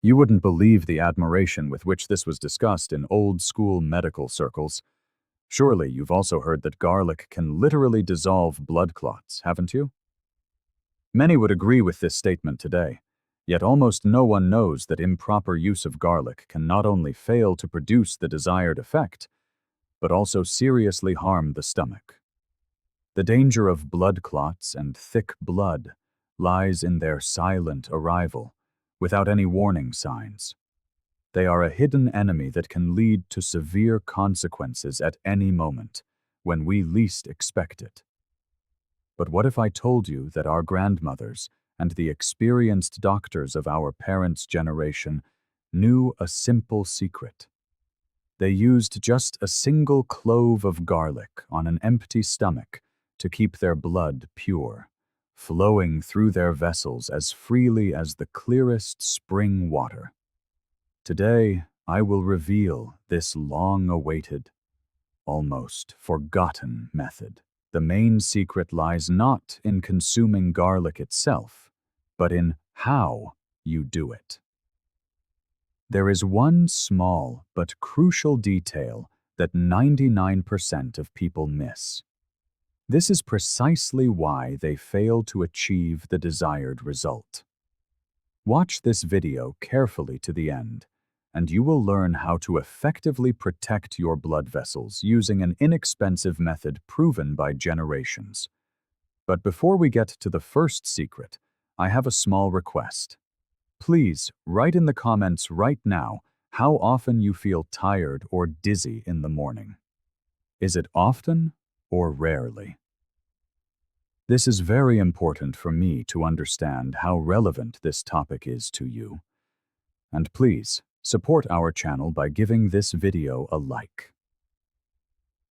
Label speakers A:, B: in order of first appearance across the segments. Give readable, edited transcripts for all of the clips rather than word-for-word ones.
A: You wouldn't believe the admiration with which this was discussed in old-school medical circles. Surely you've also heard that garlic can literally dissolve blood clots, haven't you? Many would agree with this statement today, yet almost no one knows that improper use of garlic can not only fail to produce the desired effect, but also seriously harm the stomach. The danger of blood clots and thick blood lies in their silent arrival, without any warning signs. They are a hidden enemy that can lead to severe consequences at any moment, when we least expect it. But what if I told you that our grandmothers and the experienced doctors of our parents' generation knew a simple secret? They used just a single clove of garlic on an empty stomach to keep their blood pure, flowing through their vessels as freely as the clearest spring water. Today, I will reveal this long-awaited, almost forgotten method. The main secret lies not in consuming garlic itself, but in how you do it. There is one small but crucial detail that 99% of people miss. This is precisely why they fail to achieve the desired result. Watch this video carefully to the end, and you will learn how to effectively protect your blood vessels using an inexpensive method proven by generations. But before we get to the first secret, I have a small request. Please write in the comments right now how often you feel tired or dizzy in the morning. Is it often or rarely? This is very important for me to understand how relevant this topic is to you. And please, support our channel by giving this video a like.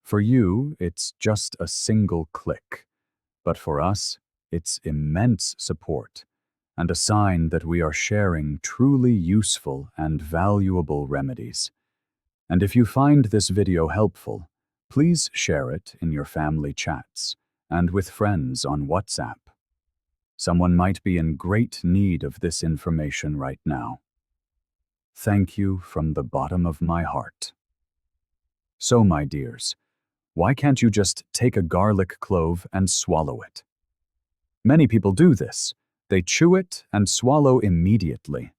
A: For you, it's just a single click, but for us, it's immense support and a sign that we are sharing truly useful and valuable remedies. And if you find this video helpful, please share it in your family chats and with friends on WhatsApp. Someone might be in great need of this information right now. Thank you from the bottom of my heart. So, my dears, why can't you just take a garlic clove and swallow it? Many people do this. They chew it and swallow immediately.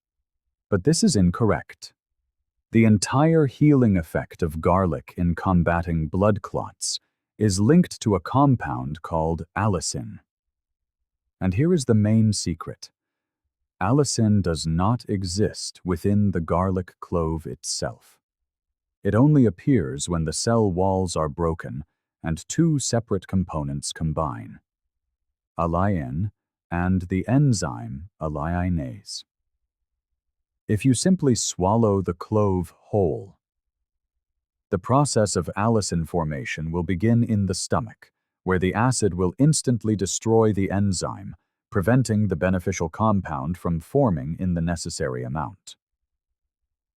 A: But this is incorrect. The entire healing effect of garlic in combating blood clots is linked to a compound called allicin. And here is the main secret. Allicin does not exist within the garlic clove itself. It only appears when the cell walls are broken and two separate components combine: allicin and the enzyme alliinase. If you simply swallow the clove whole, the process of allicin formation will begin in the stomach, where the acid will instantly destroy the enzyme, preventing the beneficial compound from forming in the necessary amount.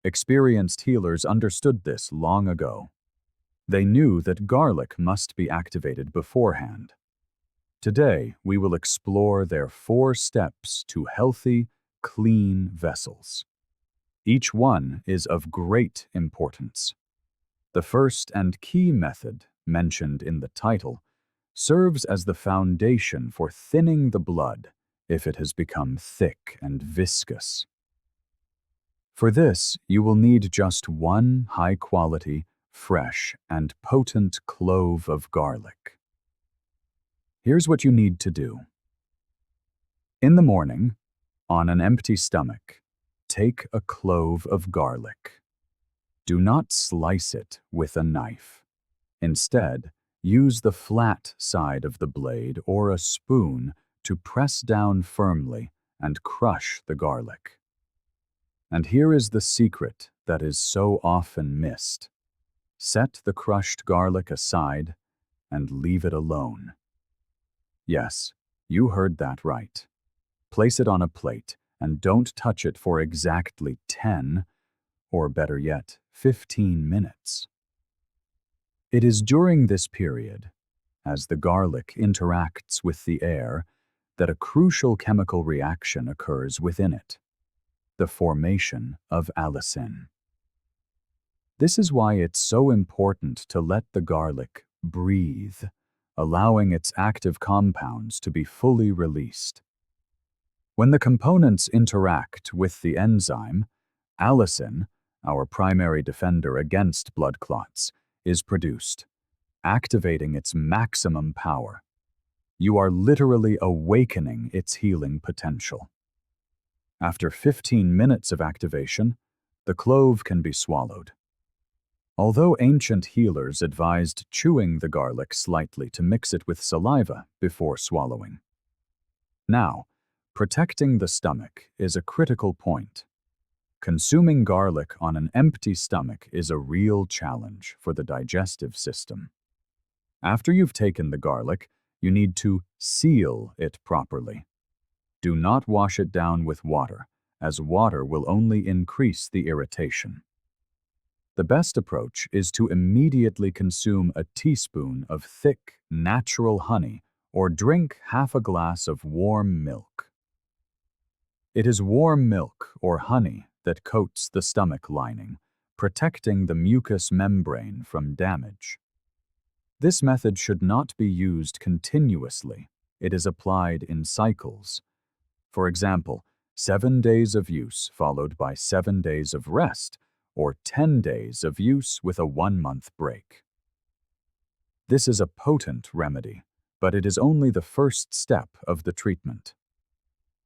A: Experienced healers understood this long ago. They knew that garlic must be activated beforehand. Today, we will explore their 4 steps to healthy, clean vessels. Each one is of great importance. The first and key method, mentioned in the title, serves as the foundation for thinning the blood if it has become thick and viscous. For this, you will need just one high-quality, fresh, and potent clove of garlic. Here's what you need to do. In the morning, on an empty stomach, take a clove of garlic. Do not slice it with a knife. Instead, use the flat side of the blade or a spoon to press down firmly and crush the garlic. And here is the secret that is so often missed. Set the crushed garlic aside and leave it alone. Yes, you heard that right. Place it on a plate and don't touch it for exactly 10, or better yet, 15 minutes. It is during this period, as the garlic interacts with the air, that a crucial chemical reaction occurs within it. the formation of allicin. This is why it's so important to let the garlic breathe, allowing its active compounds to be fully released. When the components interact with the enzyme, allicin, our primary defender against blood clots, is produced, activating its maximum power. You are literally awakening its healing potential. After 15 minutes of activation, the clove can be swallowed. Although ancient healers advised chewing the garlic slightly to mix it with saliva before swallowing. Now, protecting the stomach is a critical point. Consuming garlic on an empty stomach is a real challenge for the digestive system. After you've taken the garlic, you need to seal it properly. Do not wash it down with water, as water will only increase the irritation. The best approach is to immediately consume a teaspoon of thick, natural honey or drink half a glass of warm milk. It is warm milk or honey that coats the stomach lining, protecting the mucous membrane from damage. This method should not be used continuously. It is applied in cycles. For example, 7 days of use followed by 7 days of rest, or 10 days of use with a 1-month break. This is a potent remedy, but it is only the first step of the treatment.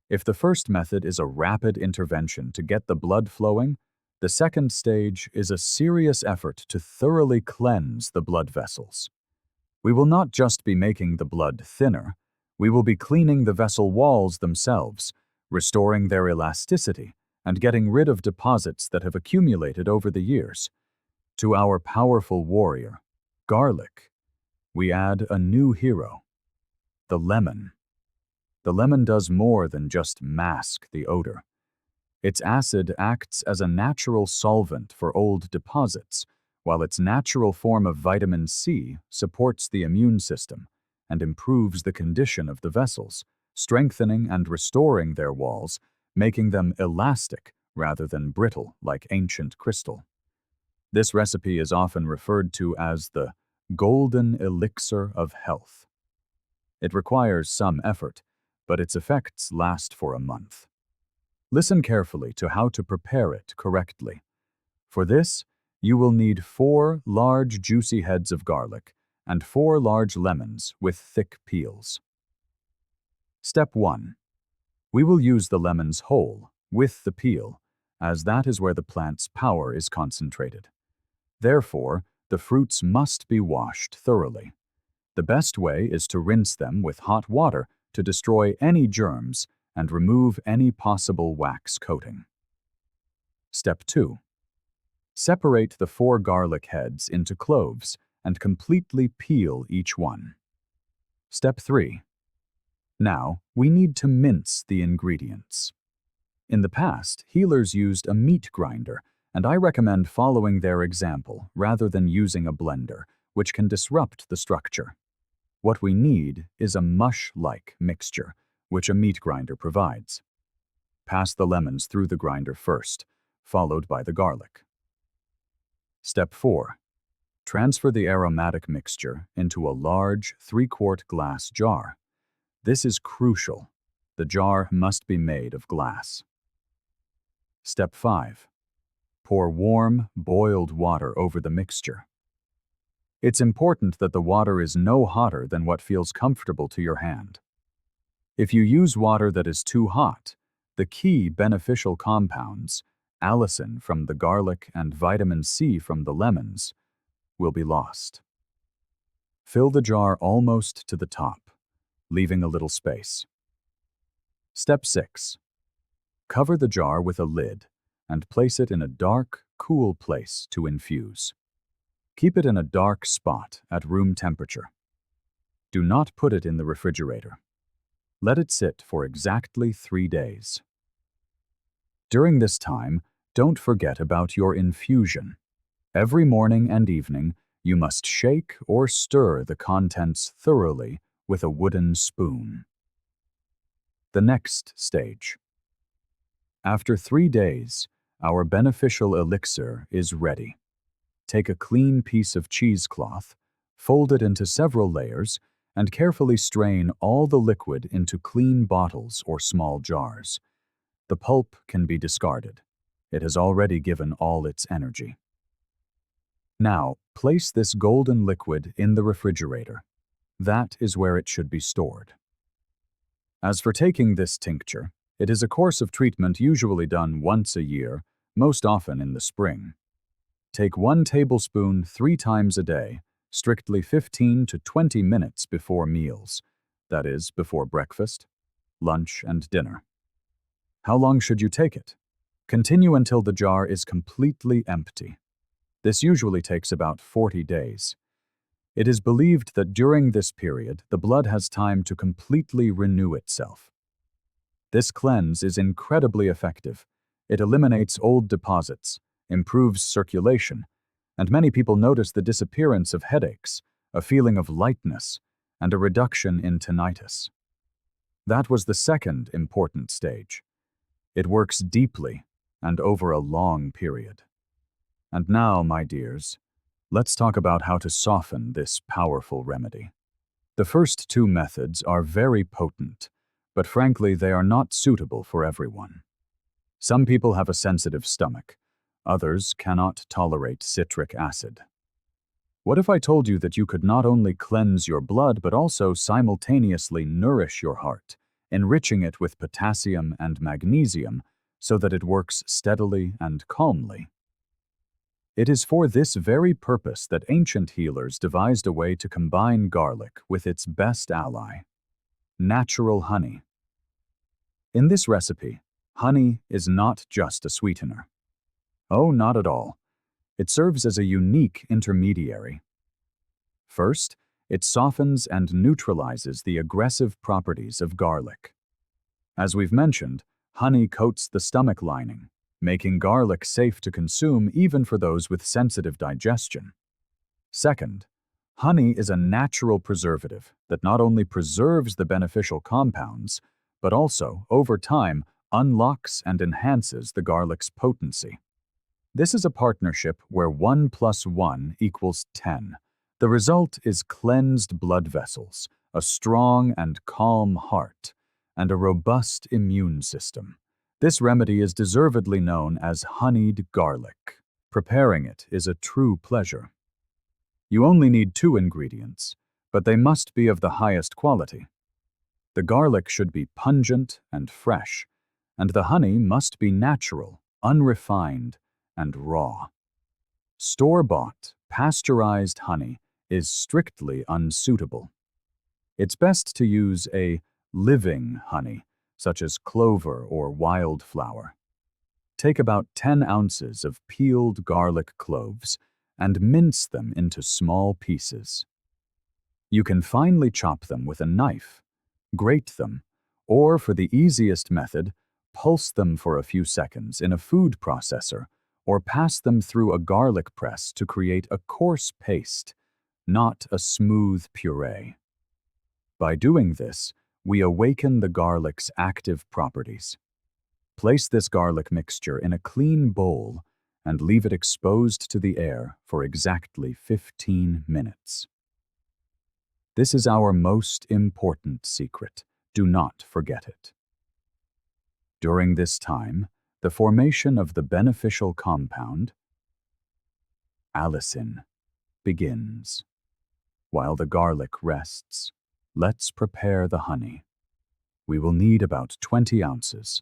A: If the first method is a rapid intervention to get the blood flowing, the second stage is a serious effort to thoroughly cleanse the blood vessels. We will not just be making the blood thinner, we will be cleaning the vessel walls themselves, restoring their elasticity, and getting rid of deposits that have accumulated over the years. To our powerful warrior, garlic, we add a new hero, the lemon. The lemon does more than just mask the odor. Its acid acts as a natural solvent for old deposits, while its natural form of vitamin C supports the immune system and improves the condition of the vessels, strengthening and restoring their walls, making them elastic rather than brittle like ancient crystal. This recipe is often referred to as the golden elixir of health. It requires some effort, but its effects last for a month. Listen carefully to how to prepare it correctly. For this, you will need 4 large juicy heads of garlic and 4 large lemons with thick peels. Step 1. We will use the lemons whole, with the peel, as that is where the plant's power is concentrated. Therefore, the fruits must be washed thoroughly. The best way is to rinse them with hot water to destroy any germs and remove any possible wax coating. Step 2. Separate the 4 garlic heads into cloves and completely peel each one. Step 3. Now, we need to mince the ingredients. In the past, healers used a meat grinder, and I recommend following their example rather than using a blender, which can disrupt the structure. What we need is a mush-like mixture, which a meat grinder provides. Pass the lemons through the grinder first, followed by the garlic. Step 4. Transfer the aromatic mixture into a large 3-quart glass jar. This is crucial. The jar must be made of glass. Step 5. Pour warm, boiled water over the mixture. It's important that the water is no hotter than what feels comfortable to your hand. If you use water that is too hot, the key beneficial compounds, allicin from the garlic and vitamin C from the lemons, will be lost. Fill the jar almost to the top, leaving a little space. Step 6. Cover the jar with a lid and place it in a dark, cool place to infuse. Keep it in a dark spot at room temperature. Do not put it in the refrigerator. Let it sit for exactly 3 days. During this time, don't forget about your infusion. Every morning and evening, you must shake or stir the contents thoroughly with a wooden spoon. The next stage. After 3 days, our beneficial elixir is ready. Take a clean piece of cheesecloth, fold it into several layers, and carefully strain all the liquid into clean bottles or small jars. The pulp can be discarded. It has already given all its energy. Now, place this golden liquid in the refrigerator. That is where it should be stored. As for taking this tincture, it is a course of treatment usually done once a year, most often in the spring. Take 1 tablespoon 3 times a day, strictly 15 to 20 minutes before meals, that is, before breakfast, lunch, and dinner. How long should you take it? Continue until the jar is completely empty. This usually takes about 40 days. It is believed that during this period, the blood has time to completely renew itself. This cleanse is incredibly effective. It eliminates old deposits, improves circulation, and many people notice the disappearance of headaches, a feeling of lightness, and a reduction in tinnitus. That was the second important stage. It works deeply and over a long period. And now, my dears, let's talk about how to soften this powerful remedy. The first 2 methods are very potent, but frankly, they are not suitable for everyone. Some people have a sensitive stomach. Others cannot tolerate citric acid. What if I told you that you could not only cleanse your blood but also simultaneously nourish your heart, enriching it with potassium and magnesium so that it works steadily and calmly? It is for this very purpose that ancient healers devised a way to combine garlic with its best ally, natural honey. In this recipe, honey is not just a sweetener. Oh, not at all. It serves as a unique intermediary. First, it softens and neutralizes the aggressive properties of garlic. As we've mentioned, honey coats the stomach lining, making garlic safe to consume even for those with sensitive digestion. Second, honey is a natural preservative that not only preserves the beneficial compounds, but also, over time, unlocks and enhances the garlic's potency. This is a partnership where 1 + 1 = 10. The result is cleansed blood vessels, a strong and calm heart, and a robust immune system. This remedy is deservedly known as honeyed garlic. Preparing it is a true pleasure. You only need 2 ingredients, but they must be of the highest quality. The garlic should be pungent and fresh, and the honey must be natural, unrefined, and raw. Store-bought, pasteurized honey is strictly unsuitable. It's best to use a living honey, such as clover or wildflower. Take about 10 ounces of peeled garlic cloves and mince them into small pieces. You can finely chop them with a knife, grate them, or for the easiest method, pulse them for a few seconds in a food processor or pass them through a garlic press to create a coarse paste, not a smooth puree. By doing this, we awaken the garlic's active properties. Place this garlic mixture in a clean bowl and leave it exposed to the air for exactly 15 minutes. This is our most important secret. Do not forget it. During this time, the formation of the beneficial compound, allicin, begins. While the garlic rests, let's prepare the honey. We will need about 20 ounces.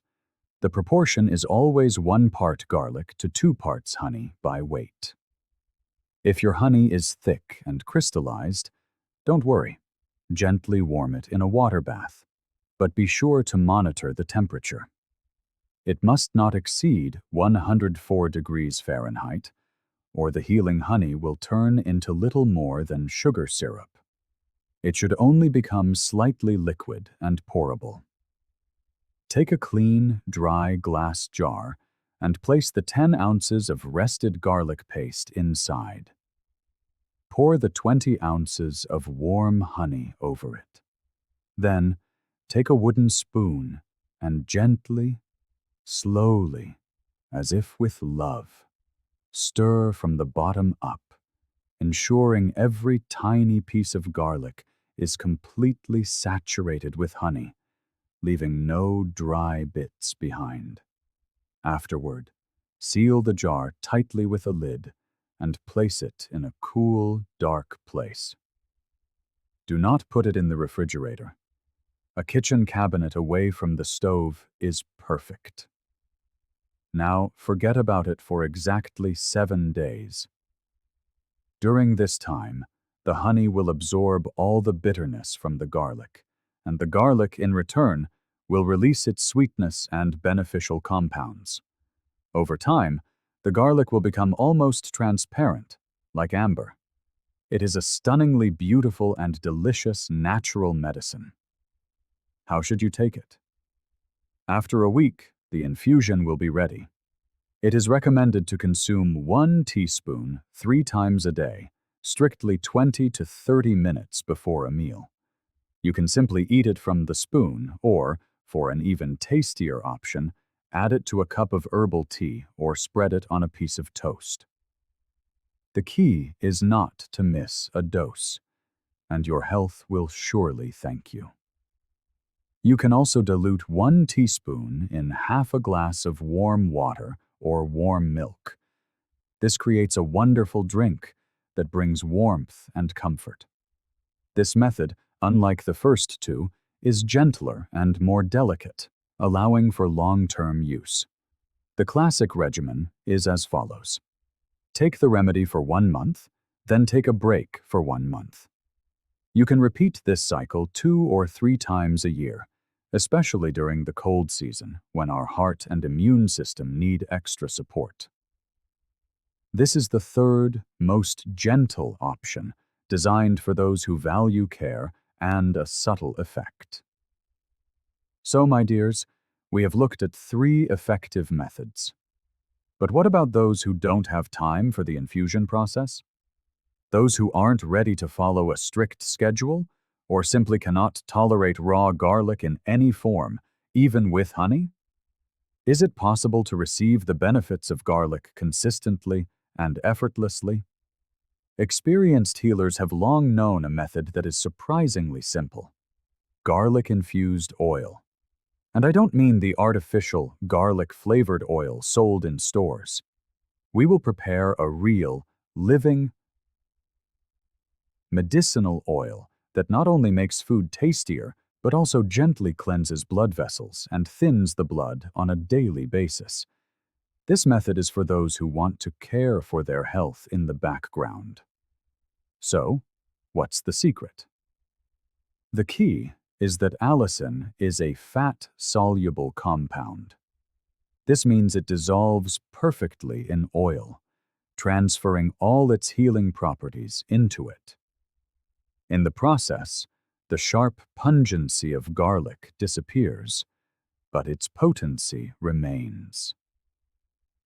A: The proportion is always 1 part garlic to 2 parts honey by weight. If your honey is thick and crystallized, don't worry. Gently warm it in a water bath, but be sure to monitor the temperature. It must not exceed 104 degrees Fahrenheit, or the healing honey will turn into little more than sugar syrup. It should only become slightly liquid and pourable. Take a clean, dry glass jar and place the 10 ounces of rested garlic paste inside. Pour the 20 ounces of warm honey over it. Then, take a wooden spoon and gently, Slowly, as if with love, stir from the bottom up, ensuring every tiny piece of garlic is completely saturated with honey, leaving no dry bits behind. Afterward, seal the jar tightly with a lid and place it in a cool, dark place. Do not put it in the refrigerator. A kitchen cabinet away from the stove is perfect. Now, forget about it for exactly 7 days. During this time, the honey will absorb all the bitterness from the garlic, and the garlic, in return, will release its sweetness and beneficial compounds. Over time, the garlic will become almost transparent, like amber. It is a stunningly beautiful and delicious natural medicine. How should you take it? After a week, the infusion will be ready. It is recommended to consume 1 teaspoon 3 times a day, strictly 20 to 30 minutes before a meal. You can simply eat it from the spoon or, for an even tastier option, add it to a cup of herbal tea or spread it on a piece of toast. The key is not to miss a dose, and your health will surely thank you. You can also dilute 1 teaspoon in half a glass of warm water or warm milk. This creates a wonderful drink that brings warmth and comfort. This method, unlike the first two, is gentler and more delicate, allowing for long-term use. The classic regimen is as follows. Take the remedy for 1 month, then take a break for 1 month. You can repeat this cycle 2 or 3 times a year, especially during the cold season when our heart and immune system need extra support. This is the third, most gentle option, designed for those who value care and a subtle effect. So, my dears, we have looked at 3 effective methods. But what about those who don't have time for the infusion process? Those who aren't ready to follow a strict schedule, or simply cannot tolerate raw garlic in any form, even with honey? Is it possible to receive the benefits of garlic consistently and effortlessly? Experienced healers have long known a method that is surprisingly simple: garlic-infused oil. And I don't mean the artificial, garlic-flavored oil sold in stores. We will prepare a real, living, medicinal oil that not only makes food tastier, but also gently cleanses blood vessels and thins the blood on a daily basis. This method is for those who want to care for their health in the background. So, what's the secret? The key is that allicin is a fat-soluble compound. This means it dissolves perfectly in oil, transferring all its healing properties into it. In the process, the sharp pungency of garlic disappears, but its potency remains.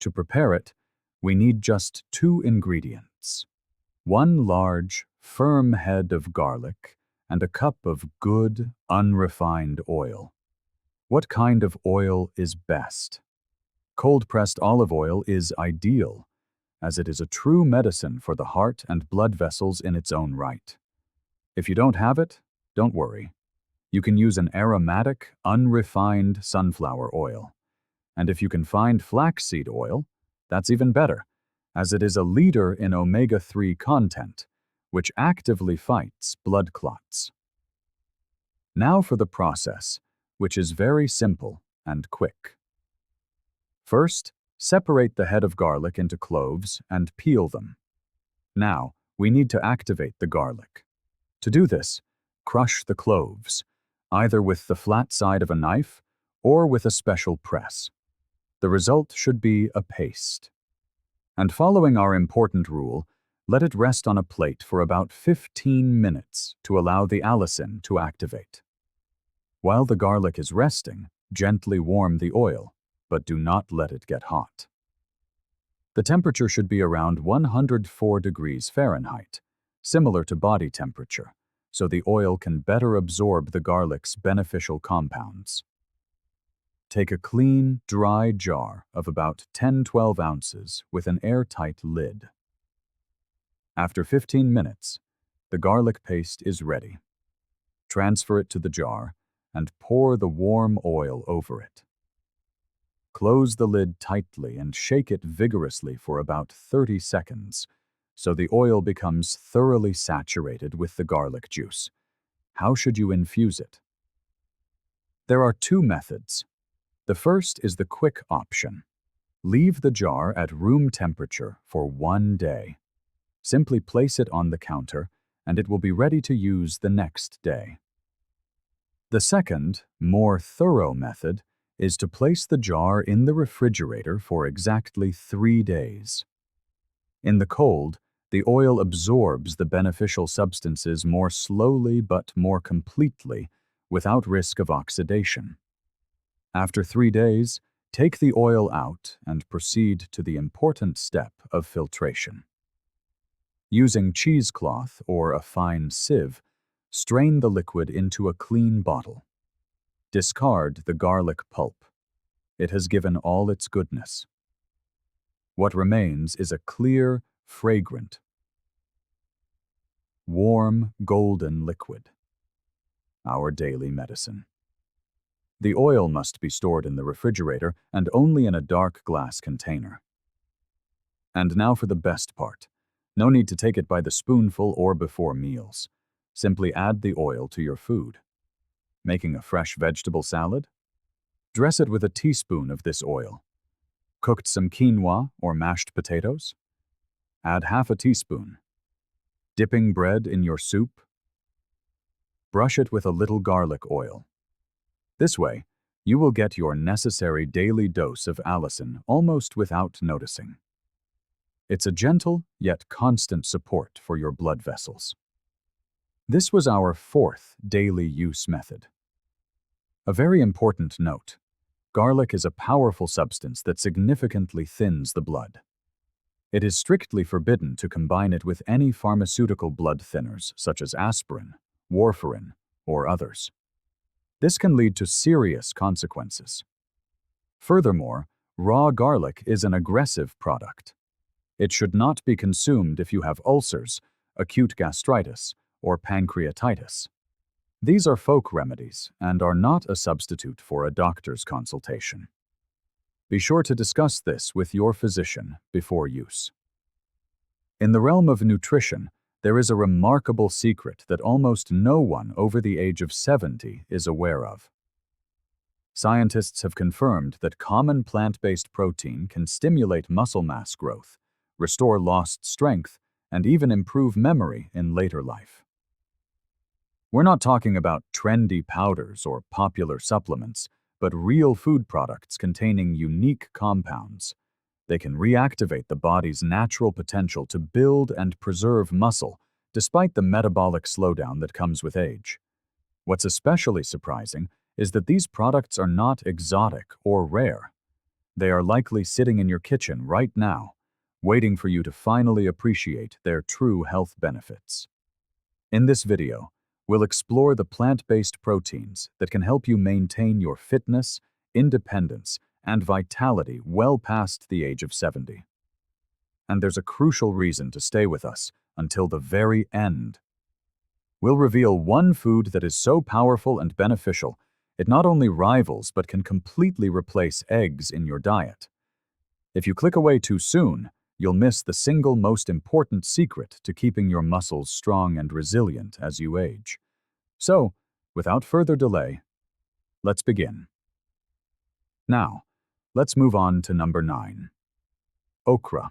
A: To prepare it, we need just 2 ingredients: 1 large, firm head of garlic and a cup of good, unrefined oil. What kind of oil is best? Cold-pressed olive oil is ideal, as it is a true medicine for the heart and blood vessels in its own right. If you don't have it, don't worry. You can use an aromatic, unrefined sunflower oil. And if you can find flaxseed oil, that's even better, as it is a leader in omega-3 content, which actively fights blood clots. Now for the process, which is very simple and quick. First, separate the head of garlic into cloves and peel them. Now, we need to activate the garlic. To do this, crush the cloves, either with the flat side of a knife or with a special press. The result should be a paste. And following our important rule, let it rest on a plate for about 15 minutes to allow the allicin to activate. While the garlic is resting, gently warm the oil, but do not let it get hot. The temperature should be around 104 degrees Fahrenheit, similar to body temperature, so the oil can better absorb the garlic's beneficial compounds. Take a clean, dry jar of about 10–12 ounces with an airtight lid. After 15 minutes, the garlic paste is ready. Transfer it to the jar and pour the warm oil over it. Close the lid tightly and shake it vigorously for about 30 seconds so the oil becomes thoroughly saturated with the garlic juice. How should you infuse it? There are two methods. The first is the quick option. Leave the jar at room temperature for 1 day. Simply place it on the counter and it will be ready to use the next day. The second, more thorough method is to place the jar in the refrigerator for exactly 3 days. In the cold, the oil absorbs the beneficial substances more slowly but more completely without risk of oxidation. After 3 days, take the oil out and proceed to the important step of filtration. Using cheesecloth or a fine sieve, strain the liquid into a clean bottle. Discard the garlic pulp. It has given all its goodness. What remains is a clear, fragrant, warm, golden liquid. Our daily medicine. The oil must be stored in the refrigerator and only in a dark glass container. And now for the best part. No need to take it by the spoonful or before meals. Simply add the oil to your food. Making a fresh vegetable salad? Dress it with a teaspoon of this oil. Cooked some quinoa or mashed potatoes? Add half a teaspoon. Dipping bread in your soup? Brush it with a little garlic oil. This way, you will get your necessary daily dose of allicin almost without noticing. It's a gentle yet constant support for your blood vessels. This was our fourth daily use method. A very important note: garlic is a powerful substance that significantly thins the blood. It is strictly forbidden to combine it with any pharmaceutical blood thinners such as aspirin, warfarin, or others. This can lead to serious consequences. Furthermore, raw garlic is an aggressive product. It should not be consumed if you have ulcers, acute gastritis, or pancreatitis. These are folk remedies and are not a substitute for a doctor's consultation. Be sure to discuss this with your physician before use. In the realm of nutrition, there is a remarkable secret that almost no one over the age of 70 is aware of. Scientists have confirmed that common plant-based protein can stimulate muscle mass growth, restore lost strength, and even improve memory in later life. We're not talking about trendy powders or popular supplements, but real food products containing unique compounds. They can reactivate the body's natural potential to build and preserve muscle, despite the metabolic slowdown that comes with age. What's especially surprising is that these products are not exotic or rare. They are likely sitting in your kitchen right now, waiting for you to finally appreciate their true health benefits. In this video, we'll explore the plant-based proteins that can help you maintain your fitness, independence, and vitality well past the age of 70. And there's a crucial reason to stay with us until the very end. We'll reveal one food that is so powerful and beneficial, it not only rivals but can completely replace eggs in your diet. If you click away too soon, you'll miss the single most important secret to keeping your muscles strong and resilient as you age. So, without further delay, let's begin. Now, let's move on to number 9. Okra.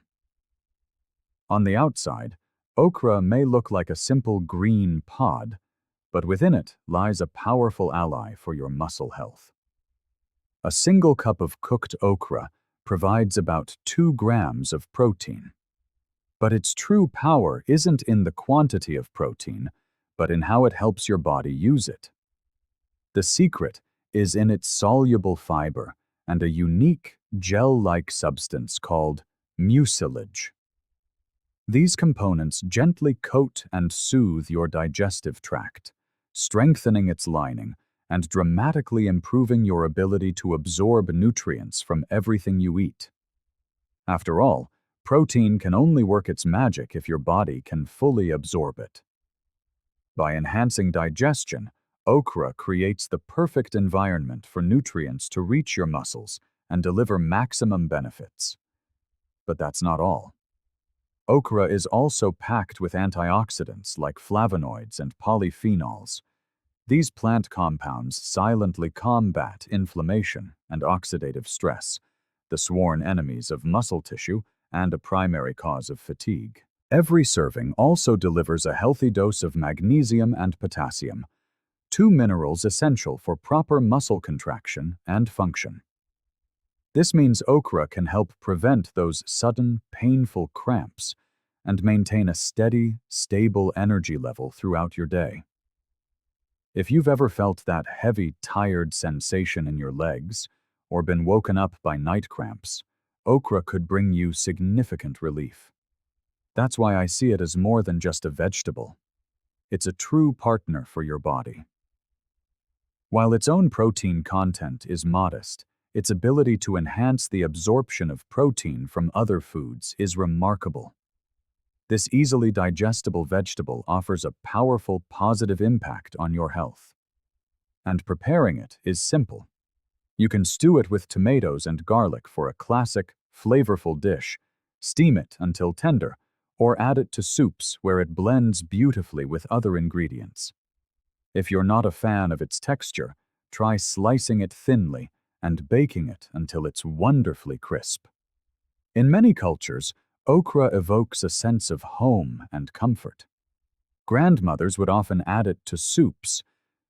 A: On the outside, okra may look like a simple green pod, but within it lies a powerful ally for your muscle health. A single cup of cooked okra provides about 2 grams of protein. But its true power isn't in the quantity of protein, but in how it helps your body use it. The secret is in its soluble fiber and a unique gel-like substance called mucilage. These components gently coat and soothe your digestive tract, strengthening its lining and dramatically improving your ability to absorb nutrients from everything you eat. After all, protein can only work its magic if your body can fully absorb it. By enhancing digestion, okra creates the perfect environment for nutrients to reach your muscles and deliver maximum benefits. But that's not all. Okra is also packed with antioxidants like flavonoids and polyphenols. These plant compounds silently combat inflammation and oxidative stress, the sworn enemies of muscle tissue and a primary cause of fatigue. Every serving also delivers a healthy dose of magnesium and potassium, two minerals essential for proper muscle contraction and function. This means okra can help prevent those sudden, painful cramps and maintain a steady, stable energy level throughout your day. If you've ever felt that heavy, tired sensation in your legs or been woken up by night cramps, okra could bring you significant relief. That's why I see it as more than just a vegetable. It's a true partner for your body. While its own protein content is modest, its ability to enhance the absorption of protein from other foods is remarkable. This easily digestible vegetable offers a powerful positive impact on your health. And preparing it is simple. You can stew it with tomatoes and garlic for a classic, flavorful dish, steam it until tender, or add it to soups where it blends beautifully with other ingredients. If you're not a fan of its texture, try slicing it thinly and baking it until it's wonderfully crisp. In many cultures, okra evokes a sense of home and comfort. Grandmothers would often add it to soups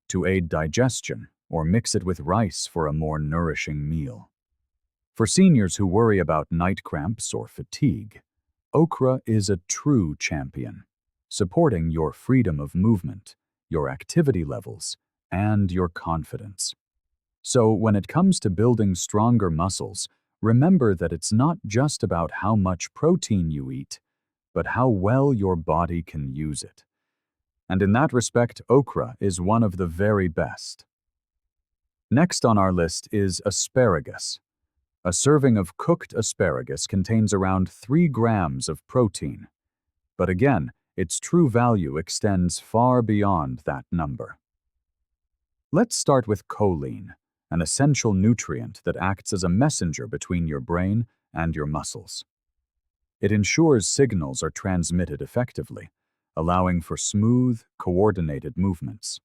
A: to aid digestion or mix it with rice for a more nourishing meal. For seniors who worry about night cramps or fatigue, okra is a true champion, supporting your freedom of movement, your activity levels, and your confidence. So when it comes to building stronger muscles, remember that it's not just about how much protein you eat, but how well your body can use it. And in that respect, okra is one of the very best. Next on our list is asparagus. A serving of cooked asparagus contains around 3 grams of protein. But again, its true value extends far beyond that number. Let's start with choline, an essential nutrient that acts as a messenger between your brain and your muscles. It ensures signals are transmitted effectively, allowing for smooth, coordinated movements.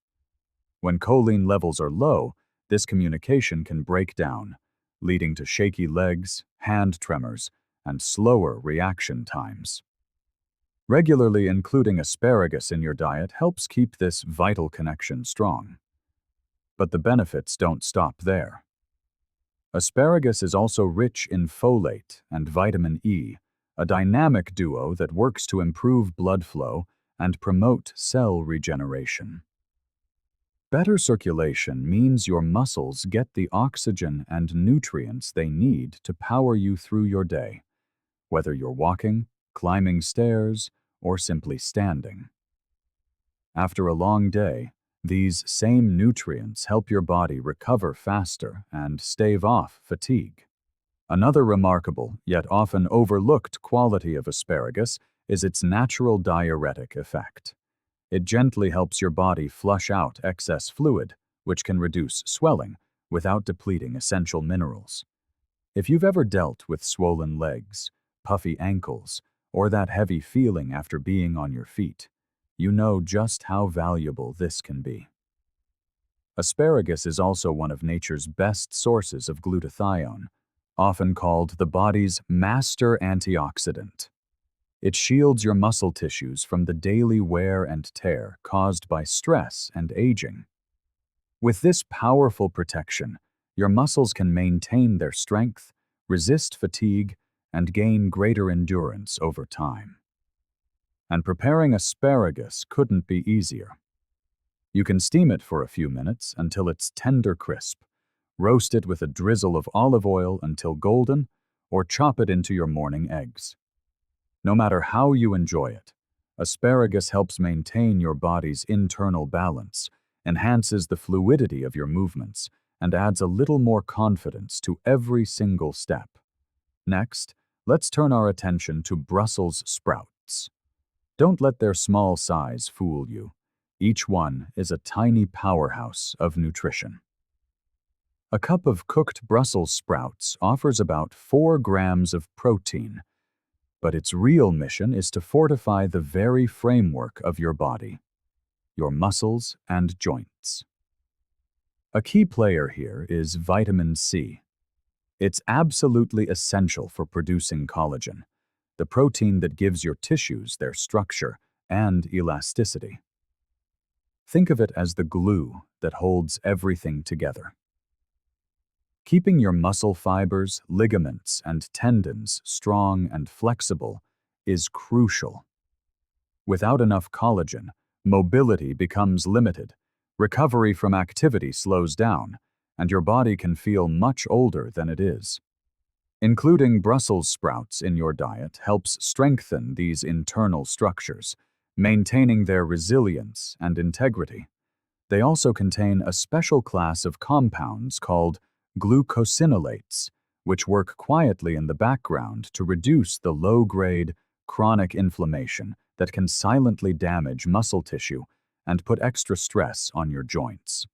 A: When choline levels are low, this communication can break down, leading to shaky legs, hand tremors, and slower reaction times. Regularly including asparagus in your diet helps keep this vital connection strong. But the benefits don't stop there. Asparagus is also rich in folate and vitamin E, a dynamic duo that works to improve blood flow and promote cell regeneration. Better circulation means your muscles get the oxygen and nutrients they need to power you through your day, whether you're walking, climbing stairs, or simply standing. After a long day, these same nutrients help your body recover faster and stave off fatigue. Another remarkable, yet often overlooked quality of asparagus is its natural diuretic effect. It gently helps your body flush out excess fluid, which can reduce swelling without depleting essential minerals. If you've ever dealt with swollen legs, puffy ankles, or that heavy feeling after being on your feet, you know just how valuable this can be. Asparagus is also one of nature's best sources of glutathione, often called the body's master antioxidant. It shields your muscle tissues from the daily wear and tear caused by stress and aging. With this powerful protection, your muscles can maintain their strength, resist fatigue, and gain greater endurance over time. And preparing asparagus couldn't be easier. You can steam it for a few minutes until it's tender crisp, roast it with a drizzle of olive oil until golden, or chop it into your morning eggs. No matter how you enjoy it, asparagus helps maintain your body's internal balance, enhances the fluidity of your movements, and adds a little more confidence to every single step. Next, let's turn our attention to Brussels sprouts. Don't let their small size fool you. Each one is a tiny powerhouse of nutrition. A cup of cooked Brussels sprouts offers about 4 grams of protein, but its real mission is to fortify the very framework of your body, your muscles and joints. A key player here is vitamin C. It's absolutely essential for producing collagen, the protein that gives your tissues their structure and elasticity. Think of it as the glue that holds everything together. Keeping your muscle fibers, ligaments, and tendons strong and flexible is crucial. Without enough collagen, mobility becomes limited, recovery from activity slows down, and your body can feel much older than it is. Including Brussels sprouts in your diet helps strengthen these internal structures, maintaining their resilience and integrity. They also contain a special class of compounds called glucosinolates, which work quietly in the background to reduce the low-grade, chronic inflammation that can silently damage muscle tissue and put extra stress on your joints.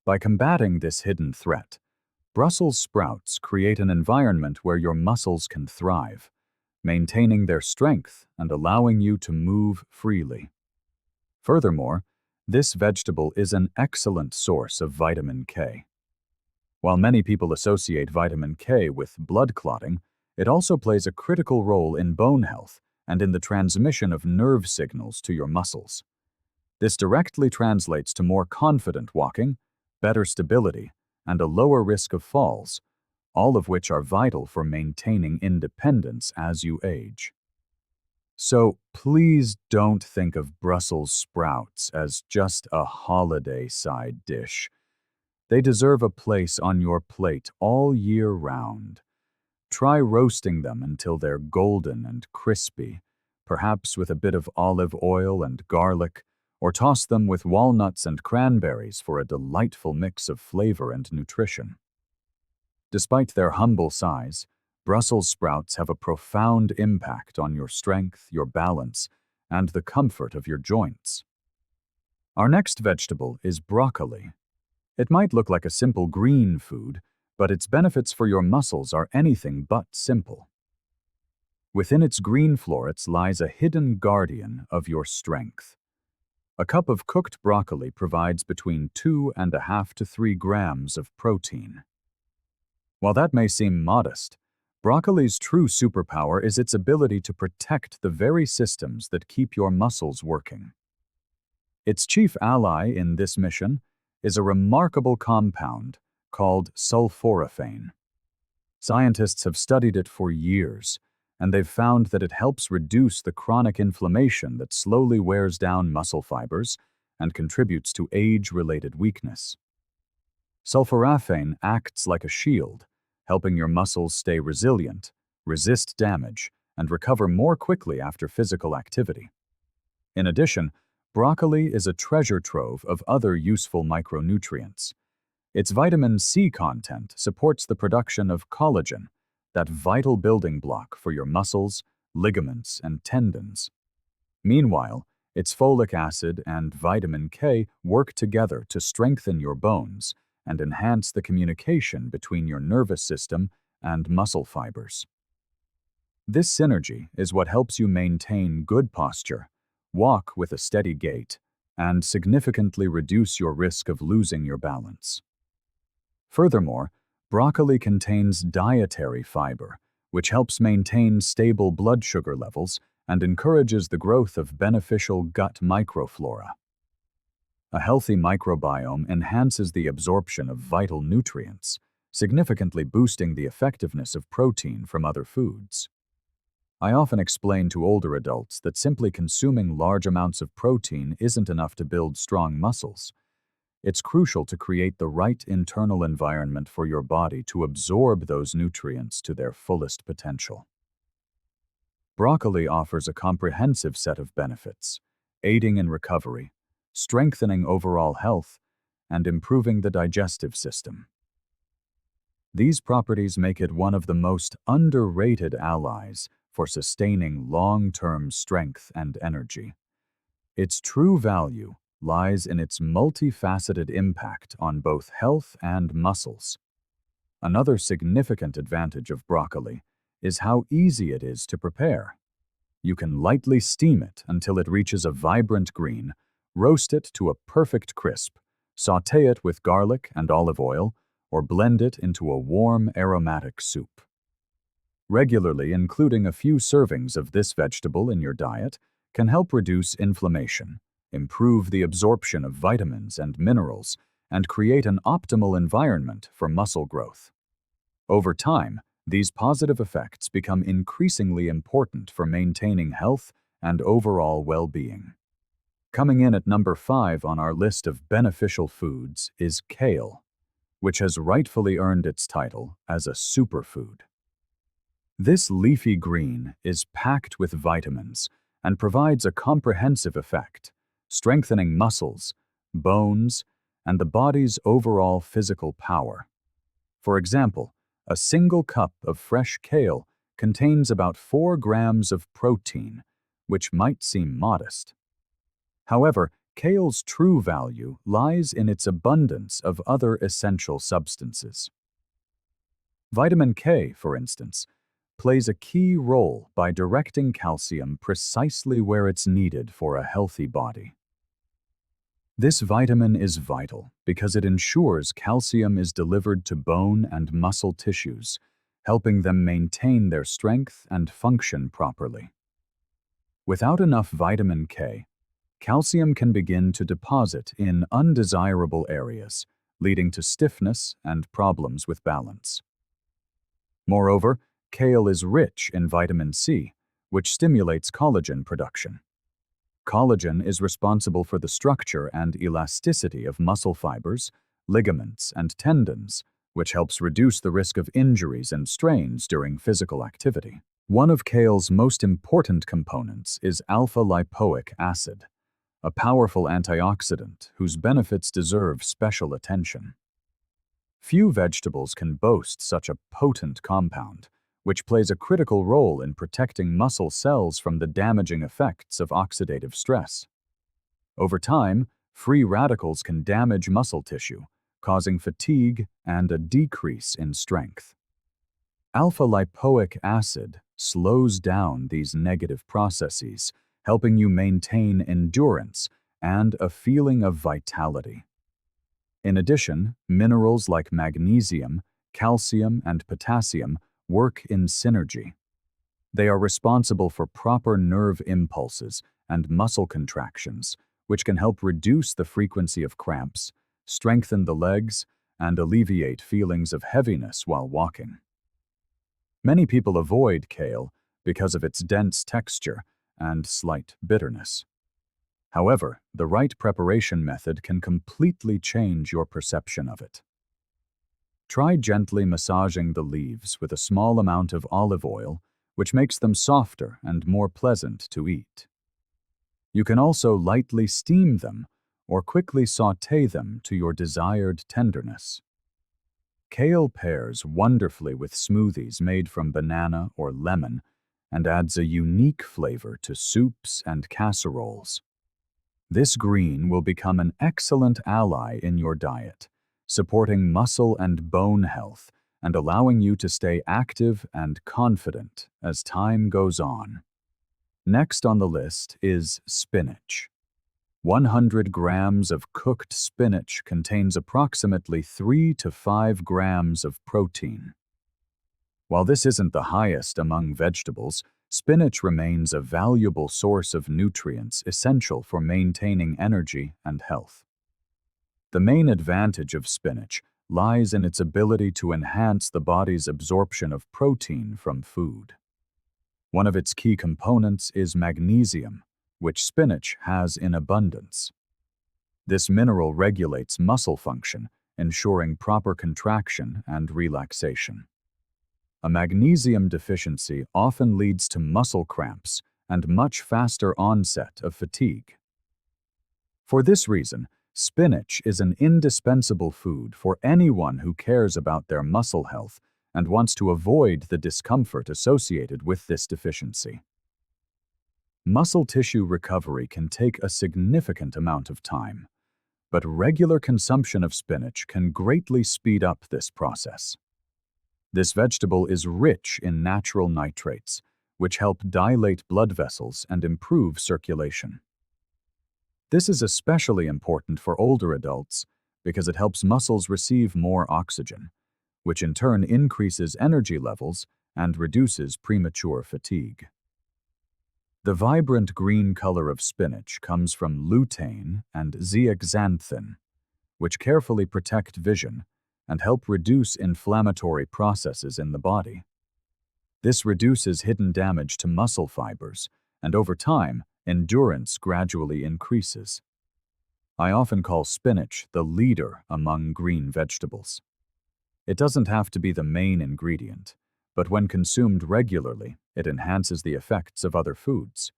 A: By combating this hidden threat, Brussels sprouts create an environment where your muscles can thrive, maintaining their strength and allowing you to move freely. Furthermore, this vegetable is an excellent source of vitamin K. While many people associate vitamin K with blood clotting, it also plays a critical role in bone health and in the transmission of nerve signals to your muscles. This directly translates to more confident walking, better stability, and a lower risk of falls, all of which are vital for maintaining independence as you age. So please don't think of Brussels sprouts as just a holiday side dish. They deserve a place on your plate all year round. Try roasting them until they're golden and crispy, perhaps with a bit of olive oil and garlic, or toss them with walnuts and cranberries for a delightful mix of flavor and nutrition. Despite their humble size, Brussels sprouts have a profound impact on your strength, your balance, and the comfort of your joints. Our next vegetable is broccoli. It might look like a simple green food, but its benefits for your muscles are anything but simple. Within its green florets lies a hidden guardian of your strength. A cup of cooked broccoli provides between 2.5 to 3 grams of protein. While that may seem modest, broccoli's true superpower is its ability to protect the very systems that keep your muscles working. Its chief ally in this mission is a remarkable compound called sulforaphane. Scientists have studied it for years, and they've found that it helps reduce the chronic inflammation that slowly wears down muscle fibers and contributes to age-related weakness. Sulforaphane acts like a shield, helping your muscles stay resilient, resist damage, and recover more quickly after physical activity. In addition, broccoli is a treasure trove of other useful micronutrients. Its vitamin C content supports the production of collagen, that vital building block for your muscles, ligaments, and tendons. Meanwhile, its folic acid and vitamin K work together to strengthen your bones and enhance the communication between your nervous system and muscle fibers. This synergy is what helps you maintain good posture, walk with a steady gait, and significantly reduce your risk of losing your balance. Furthermore, broccoli contains dietary fiber, which helps maintain stable blood sugar levels and encourages the growth of beneficial gut microflora. A healthy microbiome enhances the absorption of vital nutrients, significantly boosting the effectiveness of protein from other foods. I often explain to older adults that simply consuming large amounts of protein isn't enough to build strong muscles. It's crucial to create the right internal environment for your body to absorb those nutrients to their fullest potential. Broccoli offers a comprehensive set of benefits, aiding in recovery, strengthening overall health and improving the digestive system. These properties make it one of the most underrated allies for sustaining long-term strength and energy. Its true value lies in its multifaceted impact on both health and muscles. Another significant advantage of broccoli is how easy it is to prepare. You can lightly steam it until it reaches a vibrant green, roast it to a perfect crisp, sauté it with garlic and olive oil, or blend it into a warm, aromatic soup. Regularly including a few servings of this vegetable in your diet can help reduce inflammation, improve the absorption of vitamins and minerals, and create an optimal environment for muscle growth. Over time, these positive effects become increasingly important for maintaining health and overall well-being. Coming in at number 5 on our list of beneficial foods is kale, which has rightfully earned its title as a superfood. This leafy green is packed with vitamins and provides a comprehensive effect, strengthening muscles, bones, and the body's overall physical power. For example, a single cup of fresh kale contains about 4 grams of protein, which might seem modest. However, kale's true value lies in its abundance of other essential substances. Vitamin K, for instance, plays a key role by directing calcium precisely where it's needed for a healthy body. This vitamin is vital because it ensures calcium is delivered to bone and muscle tissues, helping them maintain their strength and function properly. Without enough vitamin K, calcium can begin to deposit in undesirable areas, leading to stiffness and problems with balance. Moreover, kale is rich in vitamin C, which stimulates collagen production. Collagen is responsible for the structure and elasticity of muscle fibers, ligaments, and tendons, which helps reduce the risk of injuries and strains during physical activity. One of kale's most important components is alpha-lipoic acid, a powerful antioxidant whose benefits deserve special attention. Few vegetables can boast such a potent compound, which plays a critical role in protecting muscle cells from the damaging effects of oxidative stress. Over time, free radicals can damage muscle tissue, causing fatigue and a decrease in strength. Alpha-lipoic acid slows down these negative processes, helping you maintain endurance and a feeling of vitality. In addition, minerals like magnesium, calcium, and potassium work in synergy. They are responsible for proper nerve impulses and muscle contractions, which can help reduce the frequency of cramps, strengthen the legs, and alleviate feelings of heaviness while walking. Many people avoid kale because of its dense texture and slight bitterness. However, the right preparation method can completely change your perception of it. Try gently massaging the leaves with a small amount of olive oil, which makes them softer and more pleasant to eat. You can also lightly steam them or quickly sauté them to your desired tenderness. Kale pairs wonderfully with smoothies made from banana or lemon and adds a unique flavor to soups and casseroles. This green will become an excellent ally in your diet, supporting muscle and bone health and allowing you to stay active and confident as time goes on. Next on the list is spinach. 100 grams of cooked spinach contains approximately 3 to 5 grams of protein. While this isn't the highest among vegetables, spinach remains a valuable source of nutrients essential for maintaining energy and health. The main advantage of spinach lies in its ability to enhance the body's absorption of protein from food. One of its key components is magnesium, which spinach has in abundance. This mineral regulates muscle function, ensuring proper contraction and relaxation. A magnesium deficiency often leads to muscle cramps and much faster onset of fatigue. For this reason, spinach is an indispensable food for anyone who cares about their muscle health and wants to avoid the discomfort associated with this deficiency. Muscle tissue recovery can take a significant amount of time, but regular consumption of spinach can greatly speed up this process. This vegetable is rich in natural nitrates, which help dilate blood vessels and improve circulation. This is especially important for older adults because it helps muscles receive more oxygen, which in turn increases energy levels and reduces premature fatigue. The vibrant green color of spinach comes from lutein and zeaxanthin, which carefully protect vision and help reduce inflammatory processes in the body. This reduces hidden damage to muscle fibers, and over time, endurance gradually increases. I often call spinach the leader among green vegetables. It doesn't have to be the main ingredient, but when consumed regularly, it enhances the effects of other foods.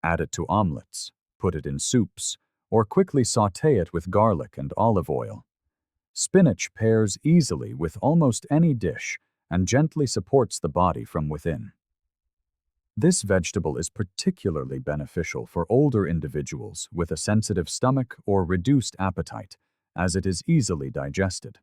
A: Add it to omelets, put it in soups, or quickly sauté it with garlic and olive oil. Spinach pairs easily with almost any dish and gently supports the body from within. This vegetable is particularly beneficial for older individuals with a sensitive stomach or reduced appetite, as it is easily digested.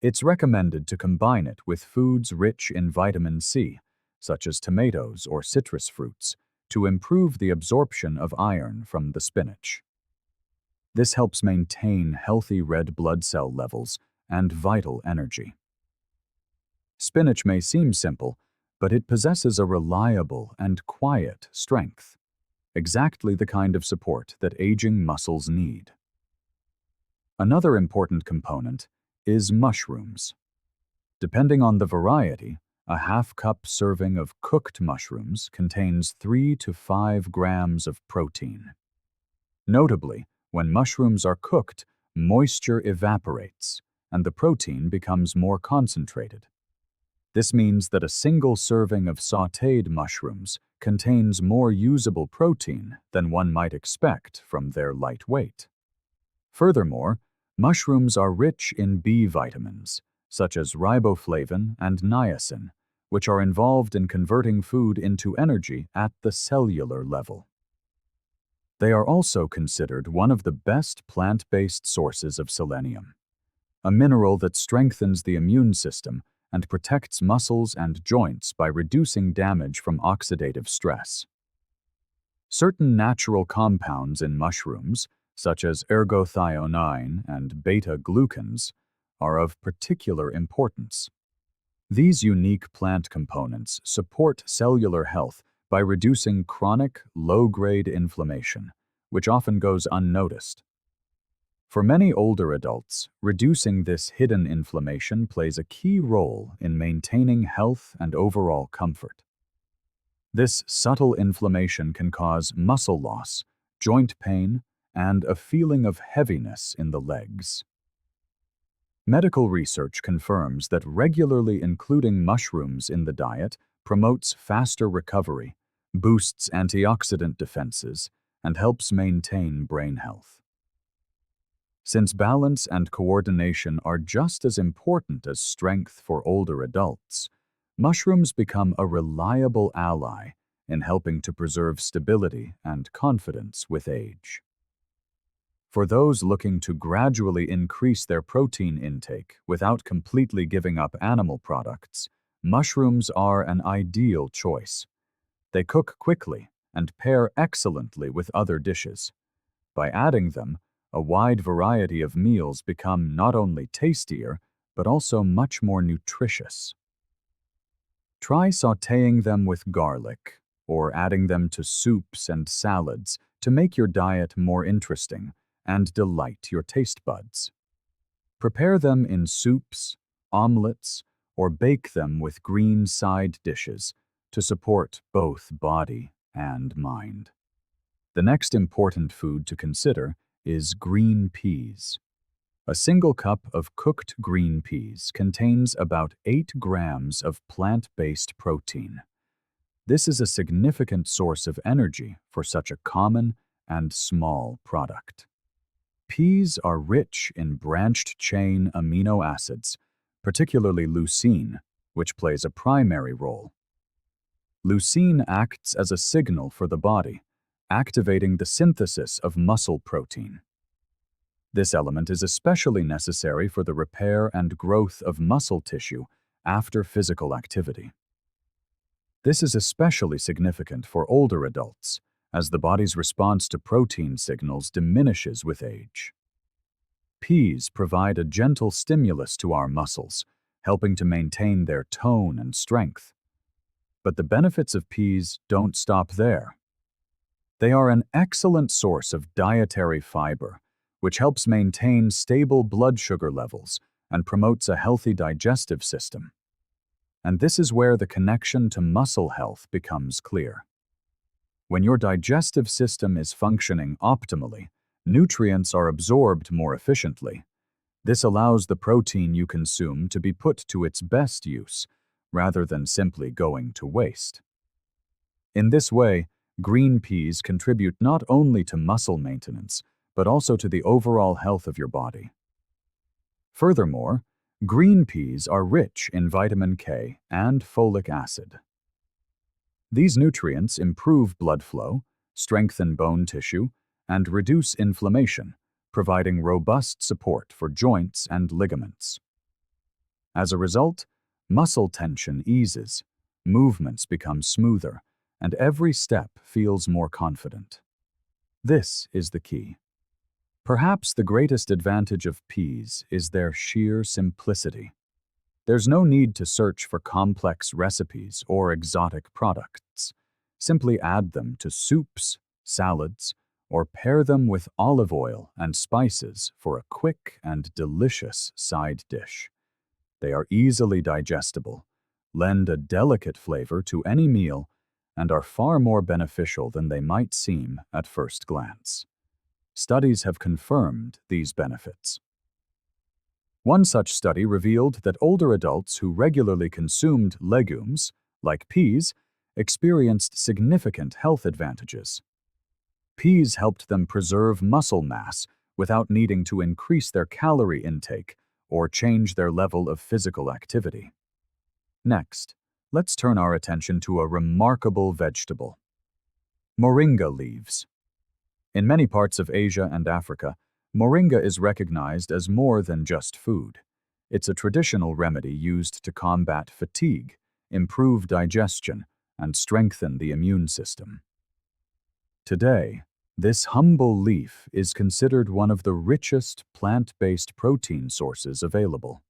A: It's recommended to combine it with foods rich in vitamin C, such as tomatoes or citrus fruits, to improve the absorption of iron from the spinach. This helps maintain healthy red blood cell levels and vital energy. Spinach may seem simple, but it possesses a reliable and quiet strength, exactly the kind of support that aging muscles need. Another important component is mushrooms. Depending on the variety, a half-cup serving of cooked mushrooms contains 3 to 5 grams of protein. Notably, when mushrooms are cooked, moisture evaporates, and the protein becomes more concentrated. This means that a single serving of sautéed mushrooms contains more usable protein than one might expect from their light weight. Furthermore, mushrooms are rich in B vitamins, such as riboflavin and niacin, which are involved in converting food into energy at the cellular level. They are also considered one of the best plant-based sources of selenium, a mineral that strengthens the immune system and protects muscles and joints by reducing damage from oxidative stress. Certain natural compounds in mushrooms, such as ergothioneine and beta-glucans, are of particular importance. These unique plant components support cellular health by reducing chronic, low-grade inflammation, which often goes unnoticed. For many older adults, reducing this hidden inflammation plays a key role in maintaining health and overall comfort. This subtle inflammation can cause muscle loss, joint pain, and a feeling of heaviness in the legs. Medical research confirms that regularly including mushrooms in the diet promotes faster recovery, boosts antioxidant defenses, and helps maintain brain health. Since balance and coordination are just as important as strength for older adults, mushrooms become a reliable ally in helping to preserve stability and confidence with age. For those looking to gradually increase their protein intake without completely giving up animal products, mushrooms are an ideal choice. They cook quickly and pair excellently with other dishes. By adding them, a wide variety of meals become not only tastier, but also much more nutritious. Try sautéing them with garlic, or adding them to soups and salads to make your diet more interesting and delight your taste buds. Prepare them in soups, omelets, or bake them with green side dishes to support both body and mind. The next important food to consider is green peas. A single cup of cooked green peas contains about 8 grams of plant-based protein. This is a significant source of energy for such a common and small product. Peas are rich in branched-chain amino acids, particularly leucine, which plays a primary role. Leucine acts as a signal for the body, activating the synthesis of muscle protein. This element is especially necessary for the repair and growth of muscle tissue after physical activity. This is especially significant for older adults, as the body's response to protein signals diminishes with age. Peas provide a gentle stimulus to our muscles, helping to maintain their tone and strength. But the benefits of peas don't stop there. They are an excellent source of dietary fiber, which helps maintain stable blood sugar levels and promotes a healthy digestive system. And this is where the connection to muscle health becomes clear. When your digestive system is functioning optimally, nutrients are absorbed more efficiently. This allows the protein you consume to be put to its best use, rather than simply going to waste. In this way, green peas contribute not only to muscle maintenance, but also to the overall health of your body. Furthermore, green peas are rich in vitamin K and folic acid. These nutrients improve blood flow, strengthen bone tissue, and reduce inflammation, providing robust support for joints and ligaments. As a result, muscle tension eases, movements become smoother, and every step feels more confident. This is the key. Perhaps the greatest advantage of peas is their sheer simplicity. There's no need to search for complex recipes or exotic products. Simply add them to soups, salads, or pair them with olive oil and spices for a quick and delicious side dish. They are easily digestible, lend a delicate flavor to any meal, and are far more beneficial than they might seem at first glance. Studies have confirmed these benefits. One such study revealed that older adults who regularly consumed legumes, like peas, experienced significant health advantages. Peas helped them preserve muscle mass without needing to increase their calorie intake or change their level of physical activity. Next, let's turn our attention to a remarkable vegetable: moringa leaves. In many parts of Asia and Africa, moringa is recognized as more than just food. It's a traditional remedy used to combat fatigue, improve digestion, and strengthen the immune system. Today, this humble leaf is considered one of the richest plant-based protein sources available.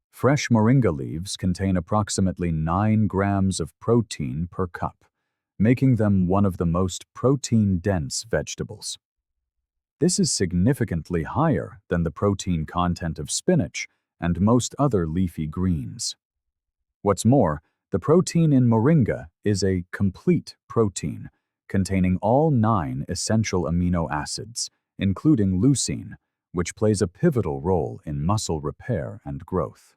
A: Fresh moringa leaves contain approximately 9 grams of protein per cup, making them one of the most protein-dense vegetables. This is significantly higher than the protein content of spinach and most other leafy greens. What's more, the protein in moringa is a complete protein, containing all 9 essential amino acids, including leucine, which plays a pivotal role in muscle repair and growth.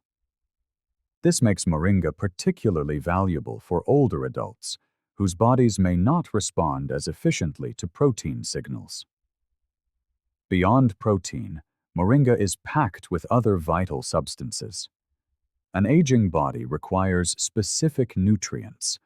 A: This makes moringa particularly valuable for older adults, whose bodies may not respond as efficiently to protein signals. Beyond protein, moringa is packed with other vital substances. An aging body requires specific nutrients: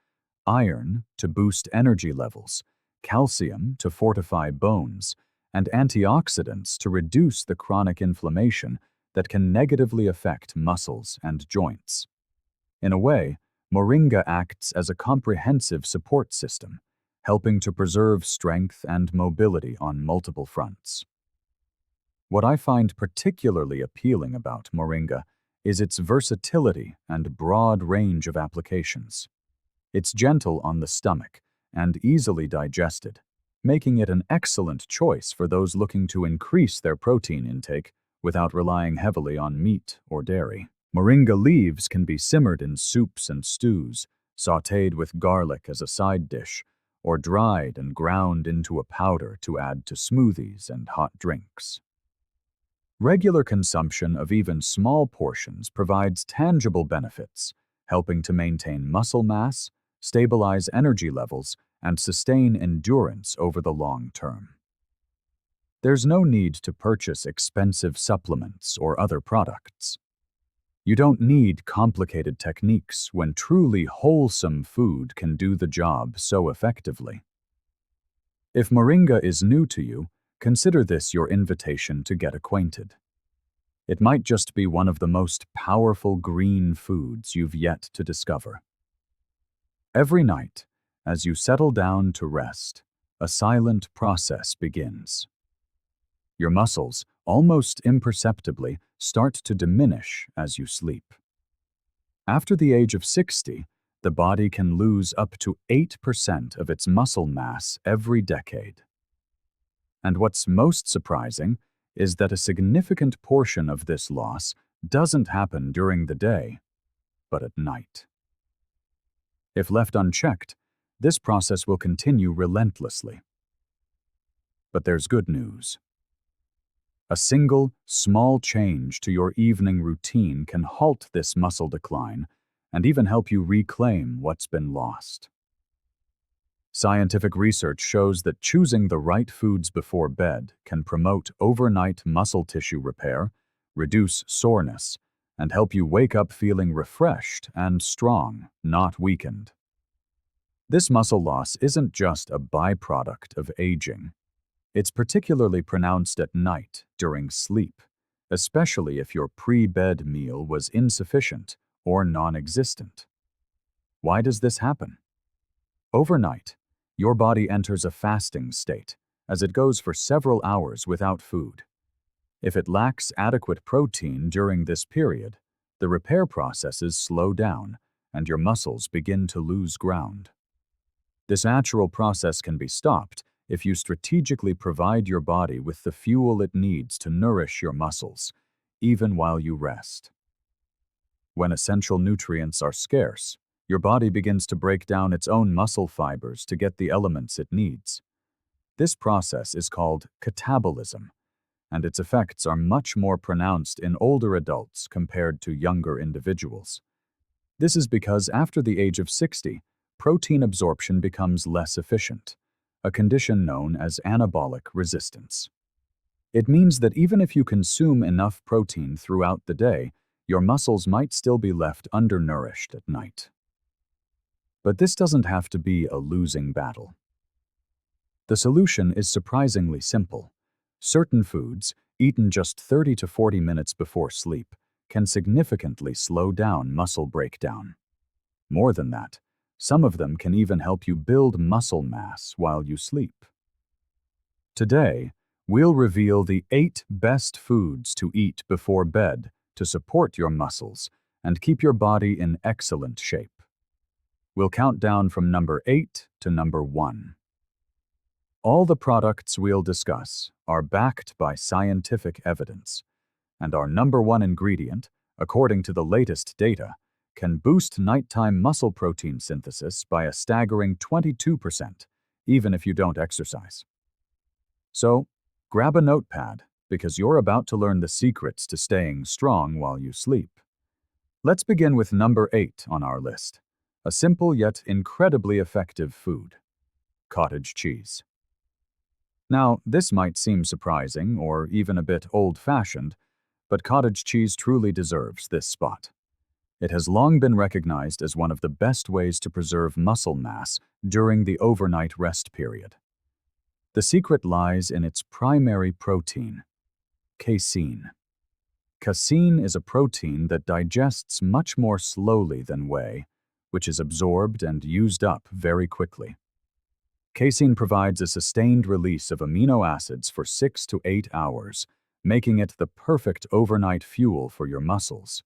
A: iron to boost energy levels, calcium to fortify bones, and antioxidants to reduce the chronic inflammation that can negatively affect muscles and joints. In a way, moringa acts as a comprehensive support system, helping to preserve strength and mobility on multiple fronts. What I find particularly appealing about moringa is its versatility and broad range of applications. It's gentle on the stomach and easily digested, making it an excellent choice for those looking to increase their protein intake without relying heavily on meat or dairy. Moringa leaves can be simmered in soups and stews, sautéed with garlic as a side dish, or dried and ground into a powder to add to smoothies and hot drinks. Regular consumption of even small portions provides tangible benefits, helping to maintain muscle mass, stabilize energy levels, and sustain endurance over the long term. There's no need to purchase expensive supplements or other products. You don't need complicated techniques when truly wholesome food can do the job so effectively. If moringa is new to you, consider this your invitation to get acquainted. It might just be one of the most powerful green foods you've yet to discover. Every night, as you settle down to rest, a silent process begins. Your muscles, almost imperceptibly, start to diminish as you sleep. After the age of 60, the body can lose up to 8% of its muscle mass every decade. And what's most surprising is that a significant portion of this loss doesn't happen during the day, but at night. If left unchecked, this process will continue relentlessly. But there's good news. A single, small change to your evening routine can halt this muscle decline and even help you reclaim what's been lost. Scientific research shows that choosing the right foods before bed can promote overnight muscle tissue repair, reduce soreness, and help you wake up feeling refreshed and strong, not weakened. This muscle loss isn't just a byproduct of aging. It's particularly pronounced at night during sleep, especially if your pre-bed meal was insufficient or non-existent. Why does this happen? Overnight, your body enters a fasting state as it goes for several hours without food. If it lacks adequate protein during this period, the repair processes slow down and your muscles begin to lose ground. This natural process can be stopped if you strategically provide your body with the fuel it needs to nourish your muscles, even while you rest. When essential nutrients are scarce, your body begins to break down its own muscle fibers to get the elements it needs. This process is called catabolism, and its effects are much more pronounced in older adults compared to younger individuals. This is because after the age of 60, protein absorption becomes less efficient, a condition known as anabolic resistance. It means that even if you consume enough protein throughout the day, your muscles might still be left undernourished at night. But this doesn't have to be a losing battle. The solution is surprisingly simple. Certain foods, eaten just 30 to 40 minutes before sleep, can significantly slow down muscle breakdown. More than that, some of them can even help you build muscle mass while you sleep. Today, we'll reveal the 8 best foods to eat before bed to support your muscles and keep your body in excellent shape. We'll count down from number 8 to number 1. All the products we'll discuss are backed by scientific evidence, and our number 1 ingredient, according to the latest data, can boost nighttime muscle protein synthesis by a staggering 22%, even if you don't exercise. So, grab a notepad, because you're about to learn the secrets to staying strong while you sleep. Let's begin with number 8 on our list, a simple yet incredibly effective food: cottage cheese. Now, this might seem surprising or even a bit old-fashioned, but cottage cheese truly deserves this spot. It has long been recognized as one of the best ways to preserve muscle mass during the overnight rest period. The secret lies in its primary protein, casein. Casein is a protein that digests much more slowly than whey, which is absorbed and used up very quickly. Casein provides a sustained release of amino acids for 6 to 8 hours, making it the perfect overnight fuel for your muscles.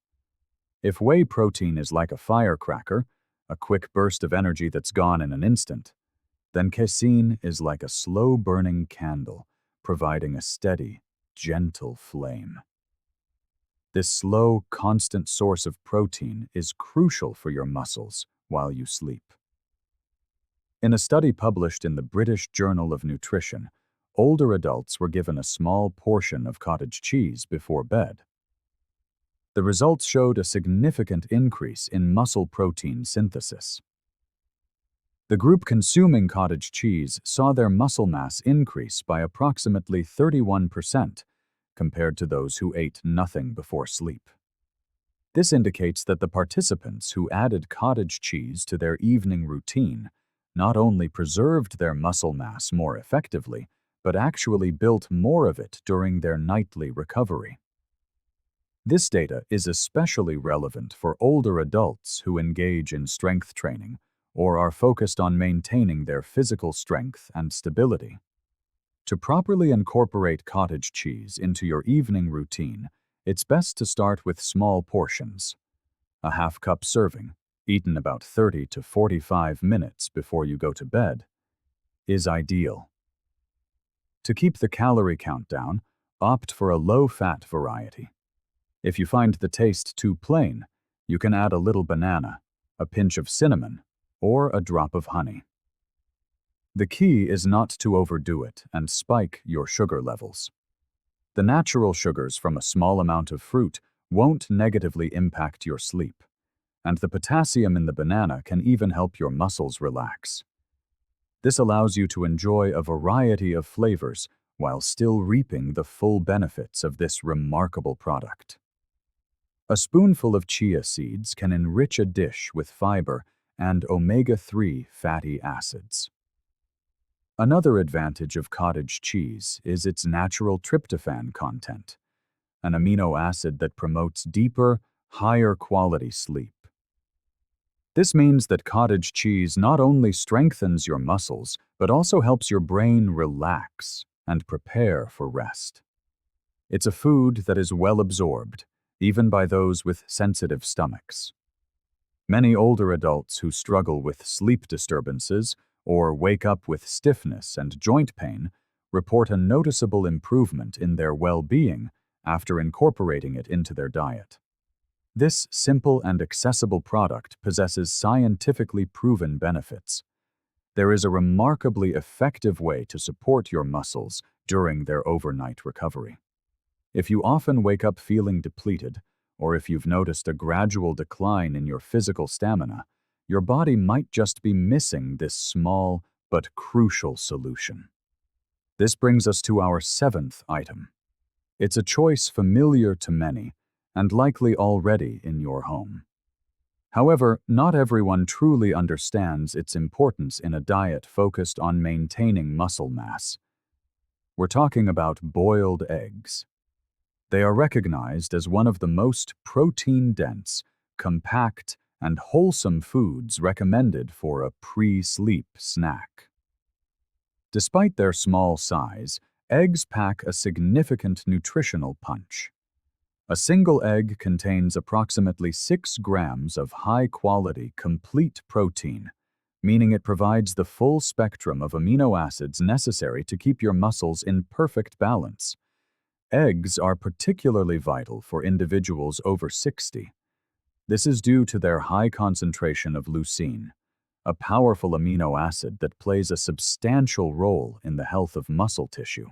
A: If whey protein is like a firecracker, a quick burst of energy that's gone in an instant, then casein is like a slow-burning candle, providing a steady, gentle flame. This slow, constant source of protein is crucial for your muscles while you sleep. In a study published in the British Journal of Nutrition, older adults were given a small portion of cottage cheese before bed. The results showed a significant increase in muscle protein synthesis. The group consuming cottage cheese saw their muscle mass increase by approximately 31% compared to those who ate nothing before sleep. This indicates that the participants who added cottage cheese to their evening routine not only preserved their muscle mass more effectively, but actually built more of it during their nightly recovery. This data is especially relevant for older adults who engage in strength training or are focused on maintaining their physical strength and stability. To properly incorporate cottage cheese into your evening routine, it's best to start with small portions. A half-cup serving, eaten about 30 to 45 minutes before you go to bed, is ideal. To keep the calorie count down, opt for a low-fat variety. If you find the taste too plain, you can add a little banana, a pinch of cinnamon, or a drop of honey. The key is not to overdo it and spike your sugar levels. The natural sugars from a small amount of fruit won't negatively impact your sleep, and the potassium in the banana can even help your muscles relax. This allows you to enjoy a variety of flavors while still reaping the full benefits of this remarkable product. A spoonful of chia seeds can enrich a dish with fiber and omega-3 fatty acids. Another advantage of cottage cheese is its natural tryptophan content, an amino acid that promotes deeper, higher quality sleep. This means that cottage cheese not only strengthens your muscles, but also helps your brain relax and prepare for rest. It's a food that is well absorbed, even by those with sensitive stomachs. Many older adults who struggle with sleep disturbances or wake up with stiffness and joint pain report a noticeable improvement in their well-being after incorporating it into their diet. This simple and accessible product possesses scientifically proven benefits. There is a remarkably effective way to support your muscles during their overnight recovery. If you often wake up feeling depleted, or if you've noticed a gradual decline in your physical stamina, your body might just be missing this small but crucial solution. This brings us to our 7th item. It's a choice familiar to many and likely already in your home. However, not everyone truly understands its importance in a diet focused on maintaining muscle mass. We're talking about boiled eggs. They are recognized as one of the most protein-dense, compact, and wholesome foods recommended for a pre-sleep snack. Despite their small size, eggs pack a significant nutritional punch. A single egg contains approximately 6 grams of high-quality, complete protein, meaning it provides the full spectrum of amino acids necessary to keep your muscles in perfect balance. Eggs are particularly vital for individuals over 60. This is due to their high concentration of leucine, a powerful amino acid that plays a substantial role in the health of muscle tissue.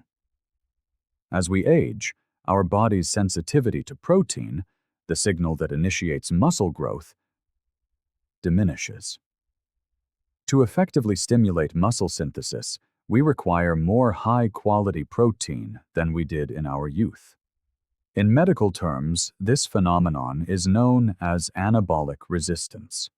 A: As we age, our body's sensitivity to protein, the signal that initiates muscle growth, diminishes. To effectively stimulate muscle synthesis, we require more high-quality protein than we did in our youth. In medical terms, this phenomenon is known as anabolic resistance.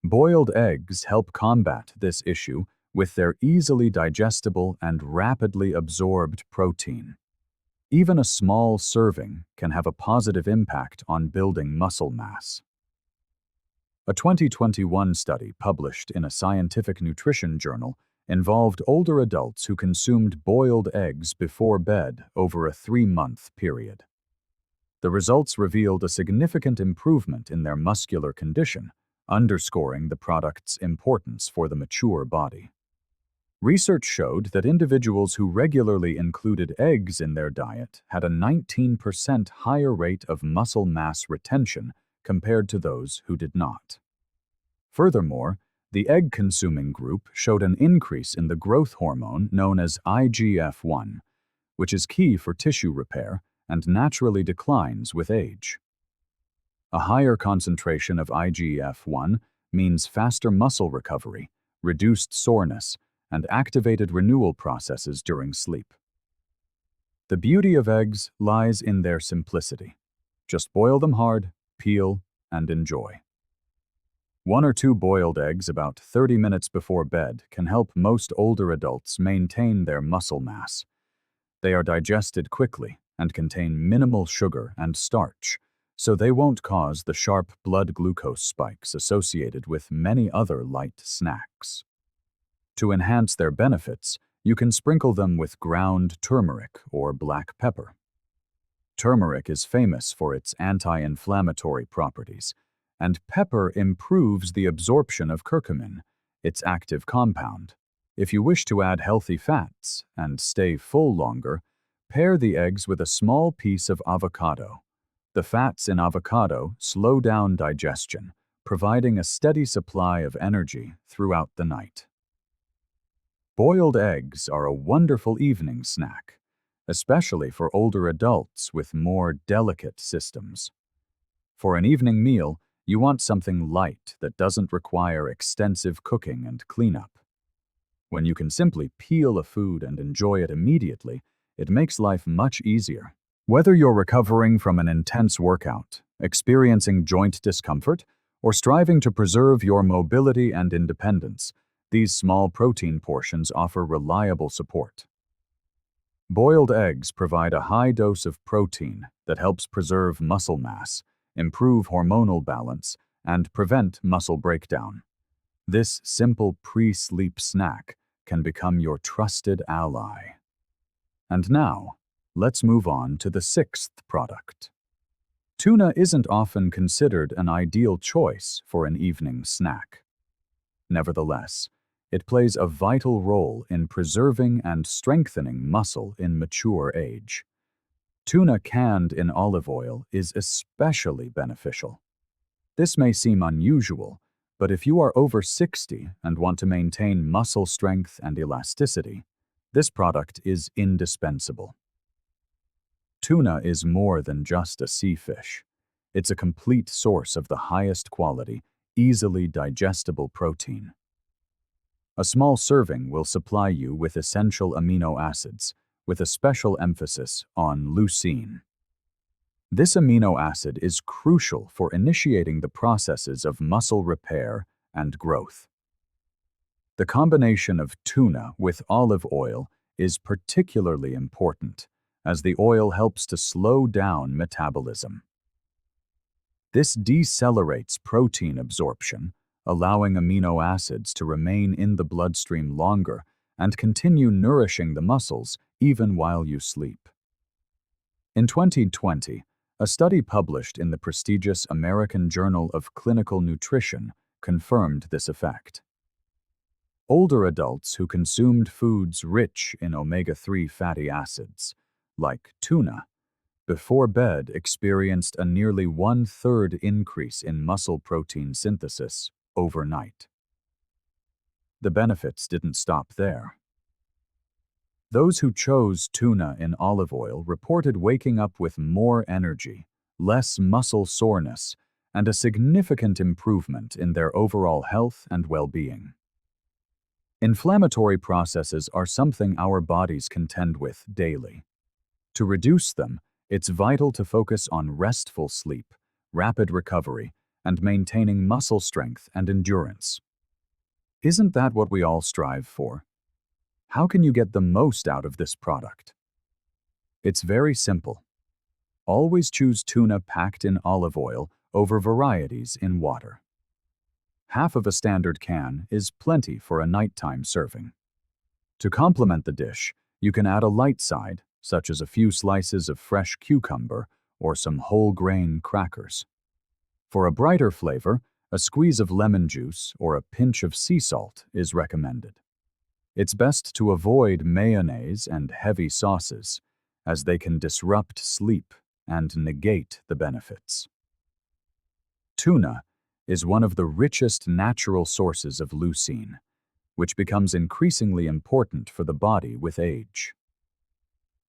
A: Boiled eggs help combat this issue with their easily digestible and rapidly absorbed protein. Even a small serving can have a positive impact on building muscle mass. A 2021 study published in a scientific nutrition journal involved older adults who consumed boiled eggs before bed over a 3-month period. The results revealed a significant improvement in their muscular condition, underscoring the product's importance for the mature body. Research showed that individuals who regularly included eggs in their diet had a 19% higher rate of muscle mass retention compared to those who did not. Furthermore, the egg-consuming group showed an increase in the growth hormone known as IGF-1, which is key for tissue repair and naturally declines with age. A higher concentration of IGF-1 means faster muscle recovery, reduced soreness, and activated renewal processes during sleep. The beauty of eggs lies in their simplicity. Just boil them hard, peel, and enjoy. 1 or 2 boiled eggs about 30 minutes before bed can help most older adults maintain their muscle mass. They are digested quickly and contain minimal sugar and starch, so they won't cause the sharp blood glucose spikes associated with many other light snacks. To enhance their benefits, you can sprinkle them with ground turmeric or black pepper. Turmeric is famous for its anti-inflammatory properties, and pepper improves the absorption of curcumin, its active compound. If you wish to add healthy fats and stay full longer, pair the eggs with a small piece of avocado. The fats in avocado slow down digestion, providing a steady supply of energy throughout the night. Boiled eggs are a wonderful evening snack, especially for older adults with more delicate systems. For an evening meal, you want something light that doesn't require extensive cooking and cleanup. When you can simply peel a food and enjoy it immediately, it makes life much easier. Whether you're recovering from an intense workout, experiencing joint discomfort, or striving to preserve your mobility and independence, these small protein portions offer reliable support. Boiled eggs provide a high dose of protein that helps preserve muscle mass, improve hormonal balance, and prevent muscle breakdown. This simple pre-sleep snack can become your trusted ally. And now, let's move on to the 6th product. Tuna isn't often considered an ideal choice for an evening snack. Nevertheless, it plays a vital role in preserving and strengthening muscle in mature age. Tuna canned in olive oil is especially beneficial. This may seem unusual, but if you are over 60 and want to maintain muscle strength and elasticity, this product is indispensable. Tuna is more than just a sea fish. It's a complete source of the highest quality, easily digestible protein. A small serving will supply you with essential amino acids, with a special emphasis on leucine. This amino acid is crucial for initiating the processes of muscle repair and growth. The combination of tuna with olive oil is particularly important, as the oil helps to slow down metabolism. This decelerates protein absorption, allowing amino acids to remain in the bloodstream longer and continue nourishing the muscles even while you sleep. In 2020, a study published in the prestigious American Journal of Clinical Nutrition confirmed this effect. Older adults who consumed foods rich in omega-3 fatty acids, like tuna, before bed experienced a nearly 1/3 increase in muscle protein synthesis overnight. The benefits didn't stop there. Those who chose tuna in olive oil reported waking up with more energy, less muscle soreness, and a significant improvement in their overall health and well-being. Inflammatory processes are something our bodies contend with daily. To reduce them, it's vital to focus on restful sleep, rapid recovery, and maintaining muscle strength and endurance. Isn't that what we all strive for? How can you get the most out of this product? It's very simple. Always choose tuna packed in olive oil over varieties in water. Half of a standard can is plenty for a nighttime serving. To complement the dish, you can add a light side, such as a few slices of fresh cucumber or some whole grain crackers. For a brighter flavor, a squeeze of lemon juice or a pinch of sea salt is recommended. It's best to avoid mayonnaise and heavy sauces, as they can disrupt sleep and negate the benefits. Tuna is one of the richest natural sources of leucine, which becomes increasingly important for the body with age.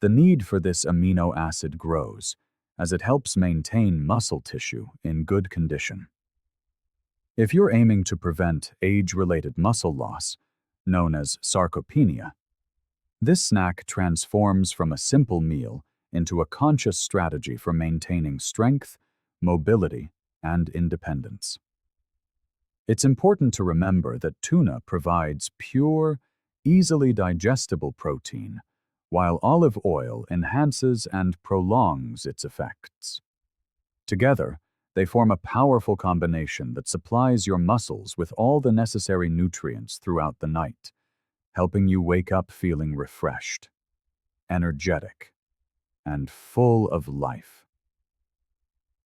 A: The need for this amino acid grows, as it helps maintain muscle tissue in good condition. If you're aiming to prevent age-related muscle loss, known as sarcopenia, this snack transforms from a simple meal into a conscious strategy for maintaining strength, mobility, and independence. It's important to remember that tuna provides pure, easily digestible protein, while olive oil enhances and prolongs its effects. Together, they form a powerful combination that supplies your muscles with all the necessary nutrients throughout the night, helping you wake up feeling refreshed, energetic, and full of life.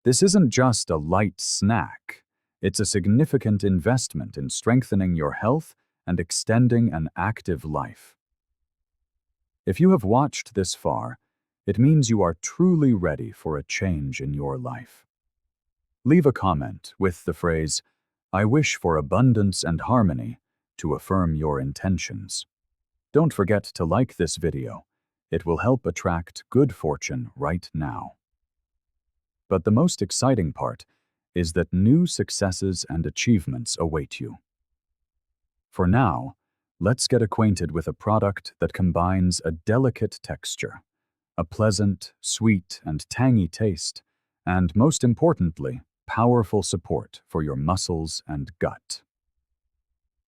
A: This isn't just a light snack, it's a significant investment in strengthening your health and extending an active life. If you have watched this far, it means you are truly ready for a change in your life. Leave a comment with the phrase, "I wish for abundance and harmony," to affirm your intentions. Don't forget to like this video. It will help attract good fortune right now. But the most exciting part is that new successes and achievements await you. For now, let's get acquainted with a product that combines a delicate texture, a pleasant, sweet, and tangy taste, and most importantly, powerful support for your muscles and gut.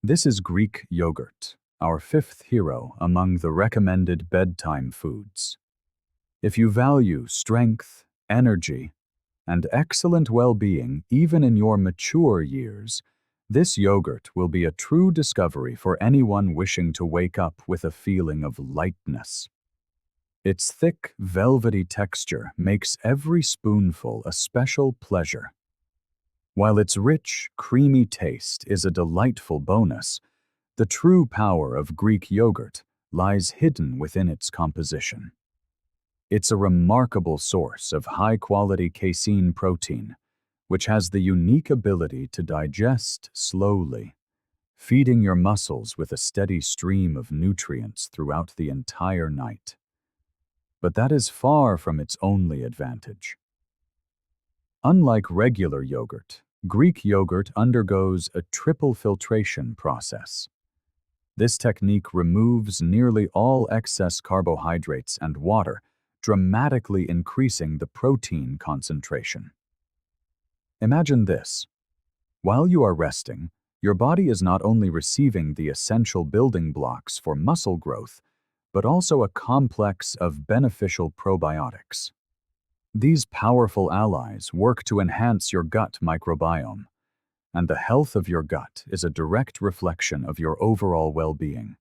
A: This is Greek yogurt, our fifth hero among the recommended bedtime foods. If you value strength, energy, and excellent well-being even in your mature years, this yogurt will be a true discovery for anyone wishing to wake up with a feeling of lightness. Its thick, velvety texture makes every spoonful a special pleasure. While its rich, creamy taste is a delightful bonus, the true power of Greek yogurt lies hidden within its composition. It's a remarkable source of high-quality casein protein, which has the unique ability to digest slowly, feeding your muscles with a steady stream of nutrients throughout the entire night. But that is far from its only advantage. Unlike regular yogurt, Greek yogurt undergoes a triple filtration process. This technique removes nearly all excess carbohydrates and water, dramatically increasing the protein concentration. Imagine this. While you are resting, your body is not only receiving the essential building blocks for muscle growth, but also a complex of beneficial probiotics. These powerful allies work to enhance your gut microbiome, and the health of your gut is a direct reflection of your overall well-being.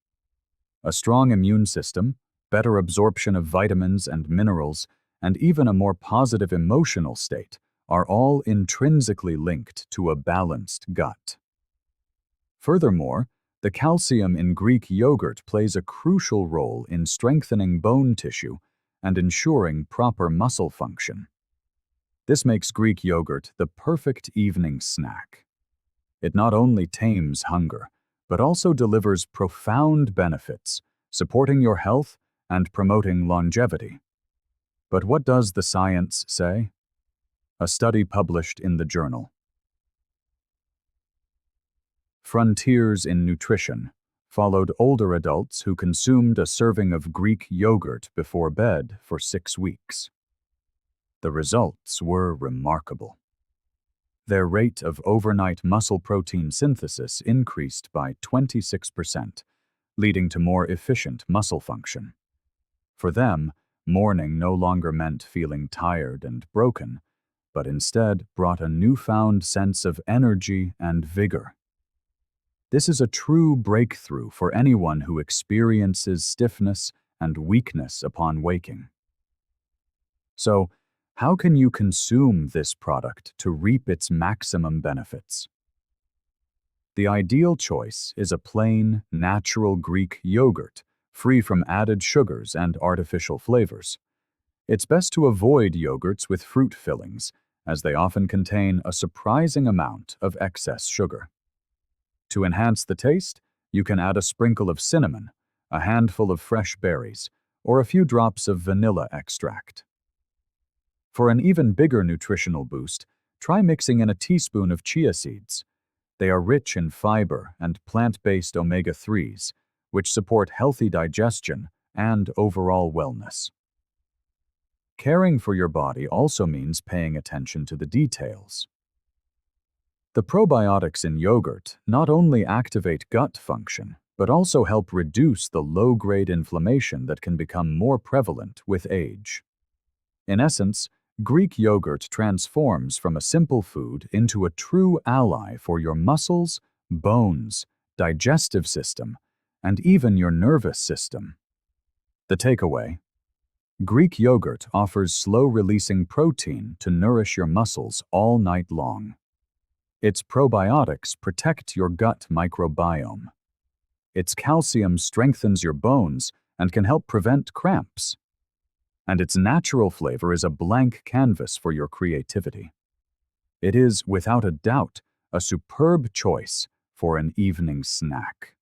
A: A strong immune system, better absorption of vitamins and minerals, and even a more positive emotional state are all intrinsically linked to a balanced gut. Furthermore, the calcium in Greek yogurt plays a crucial role in strengthening bone tissue and ensuring proper muscle function. This makes Greek yogurt the perfect evening snack. It not only tames hunger, but also delivers profound benefits, supporting your health and promoting longevity. But what does the science say? A study published in the journal Frontiers in Nutrition followed older adults who consumed a serving of Greek yogurt before bed for 6 weeks. The results were remarkable. Their rate of overnight muscle protein synthesis increased by 26%, leading to more efficient muscle function. For them, morning no longer meant feeling tired and broken, but instead brought a newfound sense of energy and vigor. This is a true breakthrough for anyone who experiences stiffness and weakness upon waking. So, how can you consume this product to reap its maximum benefits? The ideal choice is a plain, natural Greek yogurt, free from added sugars and artificial flavors. It's best to avoid yogurts with fruit fillings, as they often contain a surprising amount of excess sugar. To enhance the taste, you can add a sprinkle of cinnamon, a handful of fresh berries, or a few drops of vanilla extract. For an even bigger nutritional boost, try mixing in a teaspoon of chia seeds. They are rich in fiber and plant-based omega-3s, which support healthy digestion and overall wellness. Caring for your body also means paying attention to the details. The probiotics in yogurt not only activate gut function, but also help reduce the low-grade inflammation that can become more prevalent with age. In essence, Greek yogurt transforms from a simple food into a true ally for your muscles, bones, digestive system, and even your nervous system. The takeaway: Greek yogurt offers slow-releasing protein to nourish your muscles all night long. Its probiotics protect your gut microbiome. Its calcium strengthens your bones and can help prevent cramps. And its natural flavor is a blank canvas for your creativity. It is, without a doubt, a superb choice for an evening snack.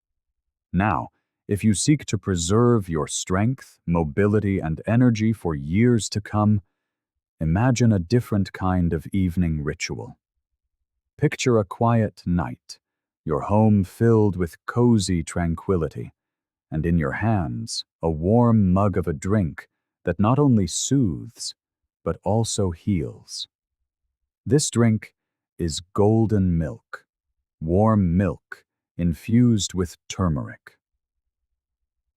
A: Now, if you seek to preserve your strength, mobility, and energy for years to come, imagine a different kind of evening ritual. Picture a quiet night, your home filled with cozy tranquility, and in your hands, a warm mug of a drink that not only soothes, but also heals. This drink is golden milk, warm milk infused with turmeric.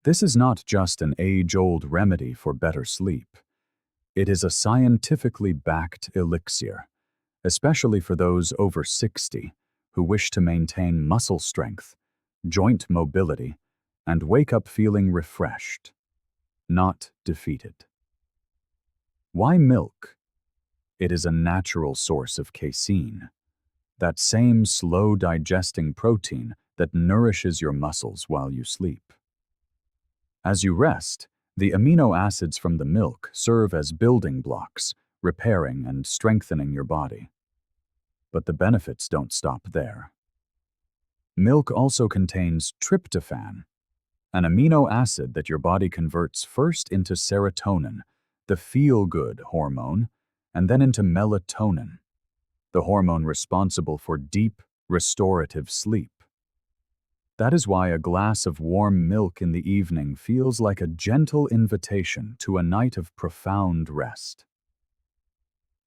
A: This is not just an age-old remedy for better sleep. It is a scientifically backed elixir, especially for those over 60 who wish to maintain muscle strength, joint mobility, and wake up feeling refreshed, not defeated. Why milk? It is a natural source of casein, that same slow-digesting protein that nourishes your muscles while you sleep. As you rest, the amino acids from the milk serve as building blocks, repairing and strengthening your body. But the benefits don't stop there. Milk also contains tryptophan, an amino acid that your body converts first into serotonin, the feel-good hormone, and then into melatonin, the hormone responsible for deep, restorative sleep. That is why a glass of warm milk in the evening feels like a gentle invitation to a night of profound rest.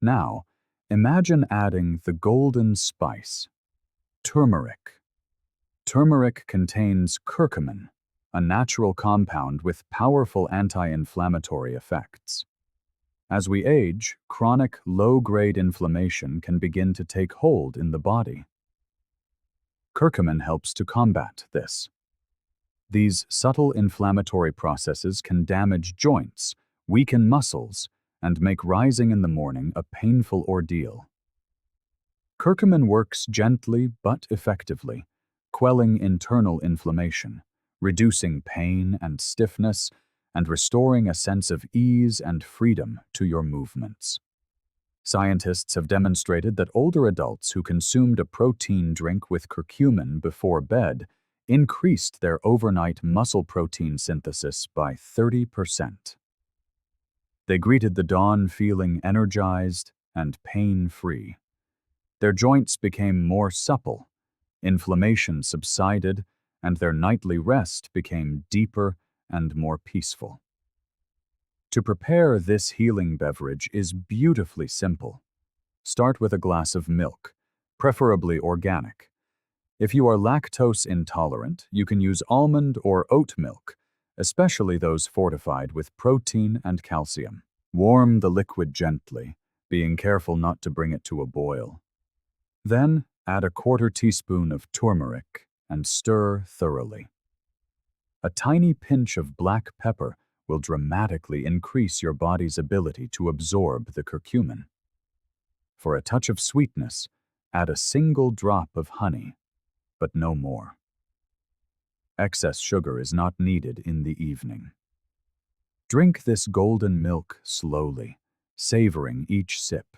A: Now, imagine adding the golden spice, turmeric. Turmeric contains curcumin, a natural compound with powerful anti-inflammatory effects. As we age, chronic low-grade inflammation can begin to take hold in the body. Curcumin helps to combat this. These subtle inflammatory processes can damage joints, weaken muscles, and make rising in the morning a painful ordeal. Curcumin works gently but effectively, quelling internal inflammation, reducing pain and stiffness, and restoring a sense of ease and freedom to your movements. Scientists have demonstrated that older adults who consumed a protein drink with curcumin before bed increased their overnight muscle protein synthesis by 30%. They greeted the dawn feeling energized and pain-free. Their joints became more supple, inflammation subsided, and their nightly rest became deeper and more peaceful. To prepare this healing beverage is beautifully simple. Start with a glass of milk, preferably organic. If you are lactose intolerant, you can use almond or oat milk, especially those fortified with protein and calcium. Warm the liquid gently, being careful not to bring it to a boil. Then add a 1/4 teaspoon of turmeric and stir thoroughly. A tiny pinch of black pepper will dramatically increase your body's ability to absorb the curcumin. For a touch of sweetness, add a single drop of honey, but no more. Excess sugar is not needed in the evening. Drink this golden milk slowly, savoring each sip.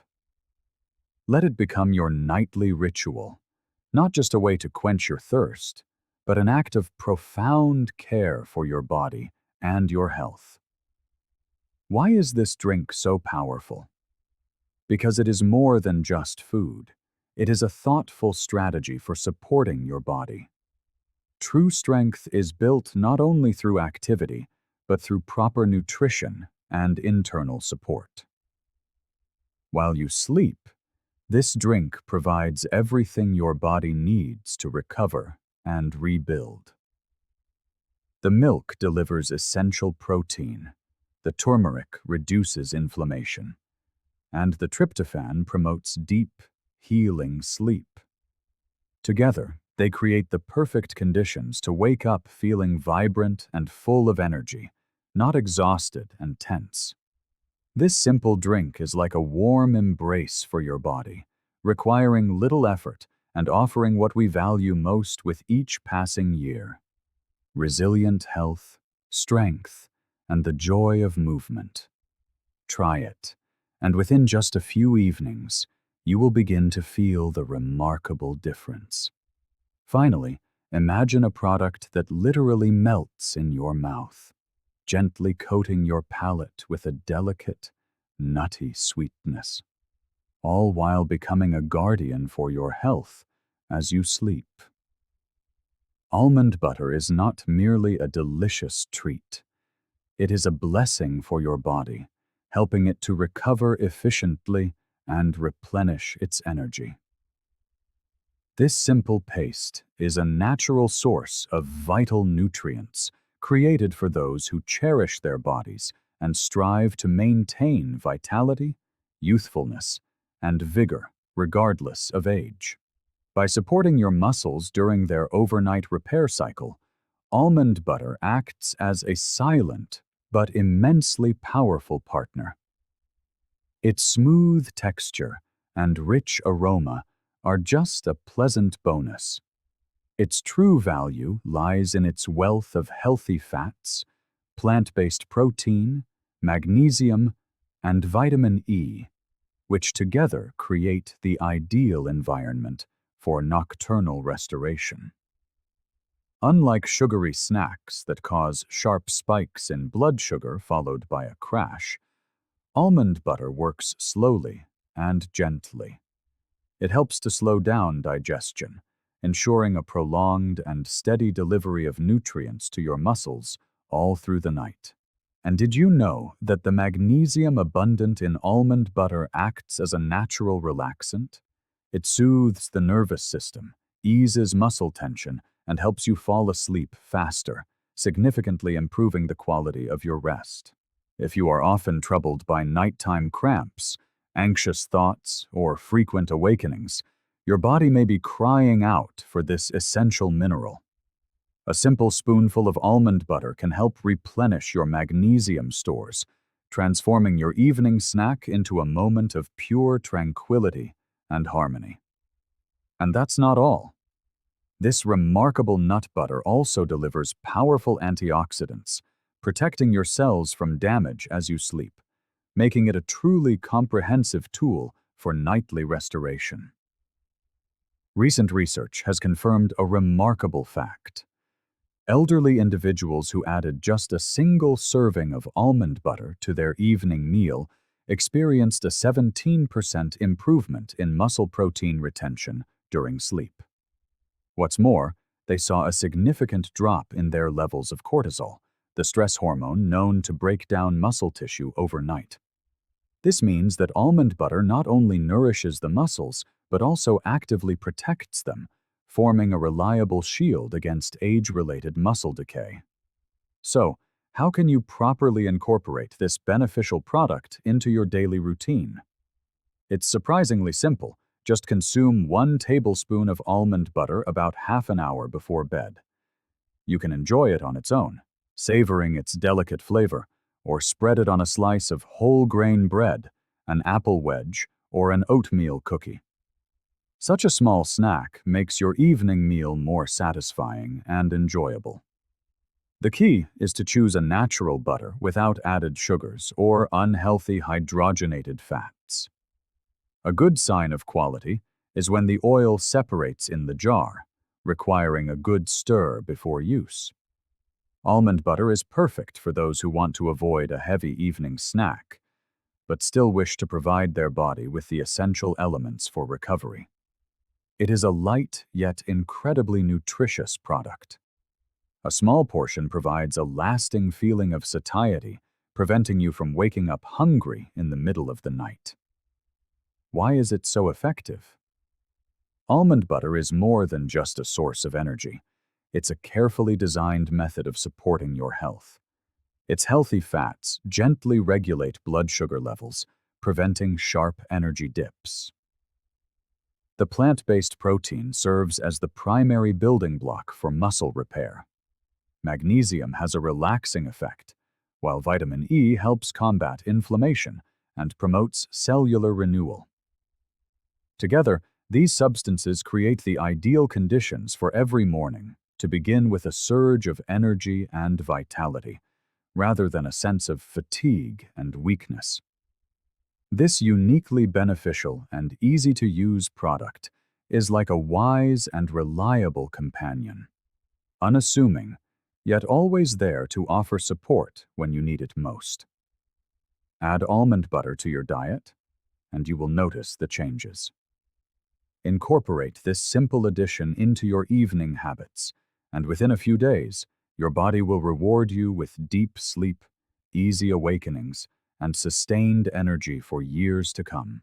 A: Let it become your nightly ritual, not just a way to quench your thirst, but an act of profound care for your body and your health. Why is this drink so powerful? Because it is more than just food. It is a thoughtful strategy for supporting your body. True strength is built not only through activity, but through proper nutrition and internal support. While you sleep, this drink provides everything your body needs to recover and rebuild. The milk delivers essential protein, the turmeric reduces inflammation, and the tryptophan promotes deep, healing sleep. Together, they create the perfect conditions to wake up feeling vibrant and full of energy, not exhausted and tense. This simple drink is like a warm embrace for your body, requiring little effort and offering what we value most with each passing year: resilient health, strength, and the joy of movement. Try it, and within just a few evenings, you will begin to feel the remarkable difference. Finally, imagine a product that literally melts in your mouth, gently coating your palate with a delicate, nutty sweetness, all while becoming a guardian for your health as you sleep. Almond butter is not merely a delicious treat. It is a blessing for your body, helping it to recover efficiently and replenish its energy. This simple paste is a natural source of vital nutrients created for those who cherish their bodies and strive to maintain vitality, youthfulness, and vigor regardless of age. By supporting your muscles during their overnight repair cycle, almond butter acts as a silent but immensely powerful partner. Its smooth texture and rich aroma are just a pleasant bonus. Its true value lies in its wealth of healthy fats, plant-based protein, magnesium, and vitamin E, which together create the ideal environment for nocturnal restoration. Unlike sugary snacks that cause sharp spikes in blood sugar followed by a crash, almond butter works slowly and gently. It helps to slow down digestion, ensuring a prolonged and steady delivery of nutrients to your muscles all through the night. And did you know that the magnesium abundant in almond butter acts as a natural relaxant? It soothes the nervous system, eases muscle tension, and helps you fall asleep faster, significantly improving the quality of your rest. If you are often troubled by nighttime cramps, anxious thoughts, or frequent awakenings, your body may be crying out for this essential mineral. A simple spoonful of almond butter can help replenish your magnesium stores, transforming your evening snack into a moment of pure tranquility and harmony. And that's not all. This remarkable nut butter also delivers powerful antioxidants, protecting your cells from damage as you sleep, making it a truly comprehensive tool for nightly restoration. Recent research has confirmed a remarkable fact. Elderly individuals who added just a single serving of almond butter to their evening meal experienced a 17% improvement in muscle protein retention during sleep. What's more, they saw a significant drop in their levels of cortisol, the stress hormone known to break down muscle tissue overnight. This means that almond butter not only nourishes the muscles, but also actively protects them, forming a reliable shield against age-related muscle decay. So, how can you properly incorporate this beneficial product into your daily routine? It's surprisingly simple. Just consume 1 tablespoon of almond butter about half an hour before bed. You can enjoy it on its own, savoring its delicate flavor, or spread it on a slice of whole grain bread, an apple wedge, or an oatmeal cookie. Such a small snack makes your evening meal more satisfying and enjoyable. The key is to choose a natural butter without added sugars or unhealthy hydrogenated fats. A good sign of quality is when the oil separates in the jar, requiring a good stir before use. Almond butter is perfect for those who want to avoid a heavy evening snack, but still wish to provide their body with the essential elements for recovery. It is a light yet incredibly nutritious product. A small portion provides a lasting feeling of satiety, preventing you from waking up hungry in the middle of the night. Why is it so effective? Almond butter is more than just a source of energy. It's a carefully designed method of supporting your health. Its healthy fats gently regulate blood sugar levels, preventing sharp energy dips. The plant-based protein serves as the primary building block for muscle repair. Magnesium has a relaxing effect, while vitamin E helps combat inflammation and promotes cellular renewal. Together, these substances create the ideal conditions for every morning to begin with a surge of energy and vitality, rather than a sense of fatigue and weakness. This uniquely beneficial and easy-to-use product is like a wise and reliable companion, unassuming, yet always there to offer support when you need it most. Add almond butter to your diet, and you will notice the changes. Incorporate this simple addition into your evening habits, and within a few days, your body will reward you with deep sleep, easy awakenings, and sustained energy for years to come.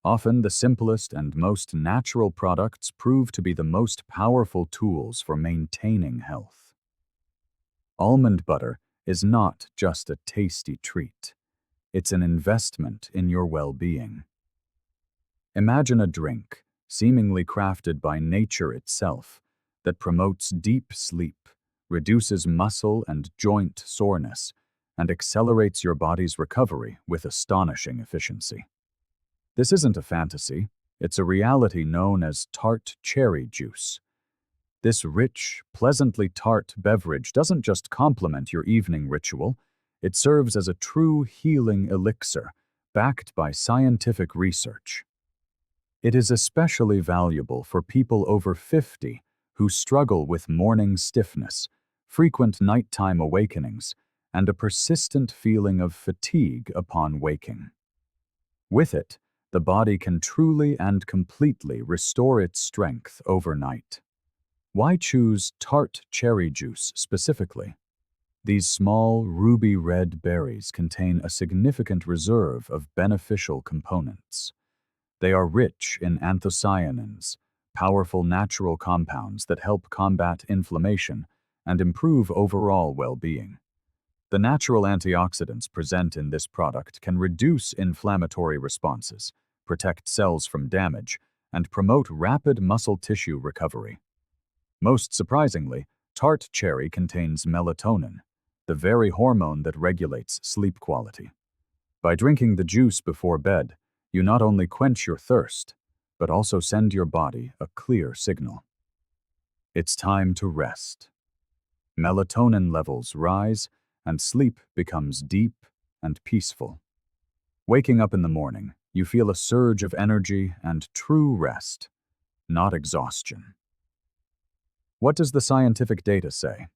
A: Often, the simplest and most natural products prove to be the most powerful tools for maintaining health. Almond butter is not just a tasty treat. It's an investment in your well-being. Imagine a drink, seemingly crafted by nature itself, that promotes deep sleep, reduces muscle and joint soreness, and accelerates your body's recovery with astonishing efficiency. This isn't a fantasy, it's a reality known as tart cherry juice. This rich, pleasantly tart beverage doesn't just complement your evening ritual, it serves as a true healing elixir, backed by scientific research. It is especially valuable for people over 50 who struggle with morning stiffness, frequent nighttime awakenings, and a persistent feeling of fatigue upon waking. With it, the body can truly and completely restore its strength overnight. Why choose tart cherry juice specifically? These small, ruby-red berries contain a significant reserve of beneficial components. They are rich in anthocyanins, powerful natural compounds that help combat inflammation and improve overall well-being. The natural antioxidants present in this product can reduce inflammatory responses, protect cells from damage, and promote rapid muscle tissue recovery. Most surprisingly, tart cherry contains melatonin, the very hormone that regulates sleep quality. By drinking the juice before bed, you not only quench your thirst, but also send your body a clear signal. It's time to rest. Melatonin levels rise, and sleep becomes deep and peaceful. Waking up in the morning, you feel a surge of energy and true rest, not exhaustion. What does the scientific data say?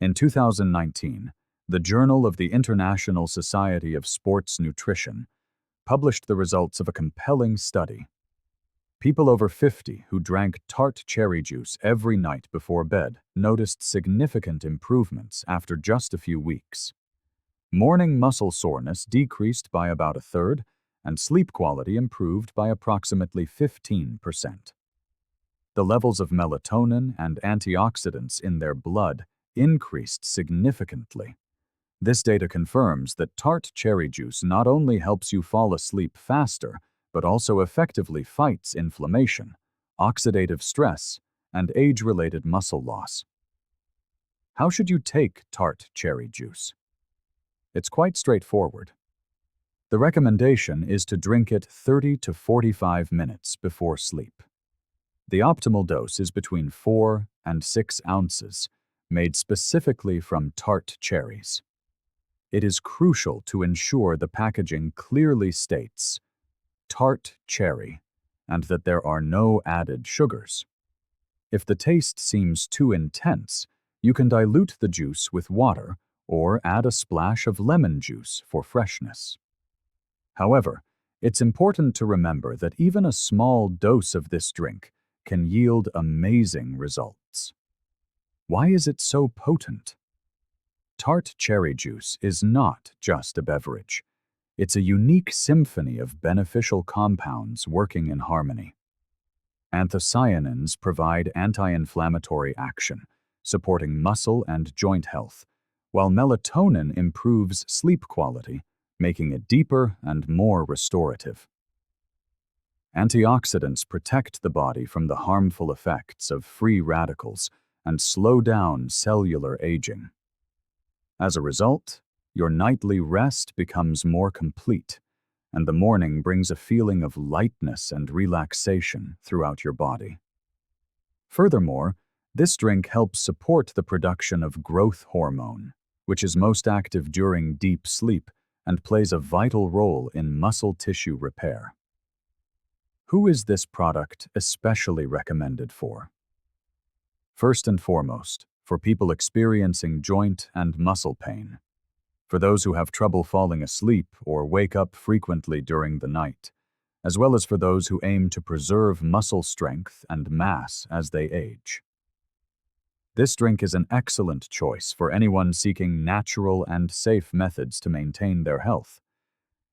A: In 2019, the Journal of the International Society of Sports Nutrition published the results of a compelling study. People over 50 who drank tart cherry juice every night before bed noticed significant improvements after just a few weeks. Morning muscle soreness decreased by about a third, and sleep quality improved by approximately 15%. The levels of melatonin and antioxidants in their blood increased significantly. This data confirms that tart cherry juice not only helps you fall asleep faster, but also effectively fights inflammation, oxidative stress, and age-related muscle loss. How should you take tart cherry juice? It's quite straightforward. The recommendation is to drink it 30 to 45 minutes before sleep. The optimal dose is between 4 and 6 ounces, made specifically from tart cherries. It is crucial to ensure the packaging clearly states tart cherry and that there are no added sugars. If the taste seems too intense, you can dilute the juice with water or add a splash of lemon juice for freshness. However, It's important to remember that even a small dose of this drink can yield amazing results. Why is it so potent? Tart cherry juice is not just a beverage. It's a unique symphony of beneficial compounds working in harmony. Anthocyanins provide anti-inflammatory action, supporting muscle and joint health, while melatonin improves sleep quality, making it deeper and more restorative. Antioxidants protect the body from the harmful effects of free radicals and slow down cellular aging. As a result, your nightly rest becomes more complete, and the morning brings a feeling of lightness and relaxation throughout your body. Furthermore, this drink helps support the production of growth hormone, which is most active during deep sleep and plays a vital role in muscle tissue repair. Who is this product especially recommended for? First and foremost, for people experiencing joint and muscle pain, for those who have trouble falling asleep or wake up frequently during the night, as well as for those who aim to preserve muscle strength and mass as they age. This drink is an excellent choice for anyone seeking natural and safe methods to maintain their health.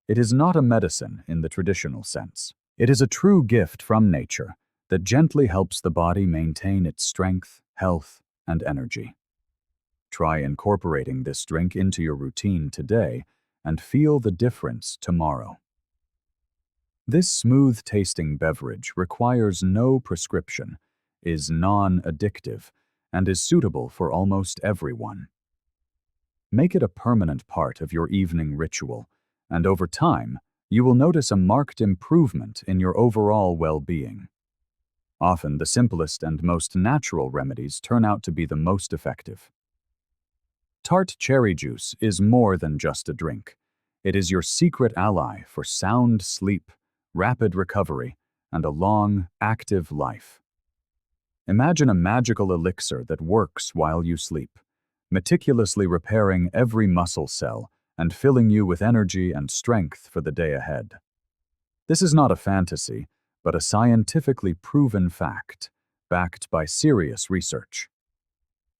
A: It is not a medicine in the traditional sense. It is a true gift from nature that gently helps the body maintain its strength, health, and energy. Try incorporating this drink into your routine today and feel the difference tomorrow. This smooth-tasting beverage requires no prescription, is non-addictive, and is suitable for almost everyone. Make it a permanent part of your evening ritual, and over time, you will notice a marked improvement in your overall well-being. Often, the simplest and most natural remedies turn out to be the most effective. Tart cherry juice is more than just a drink. It is your secret ally for sound sleep, rapid recovery, and a long, active life. Imagine a magical elixir that works while you sleep, meticulously repairing every muscle cell and filling you with energy and strength for the day ahead. This is not a fantasy, but a scientifically proven fact, backed by serious research.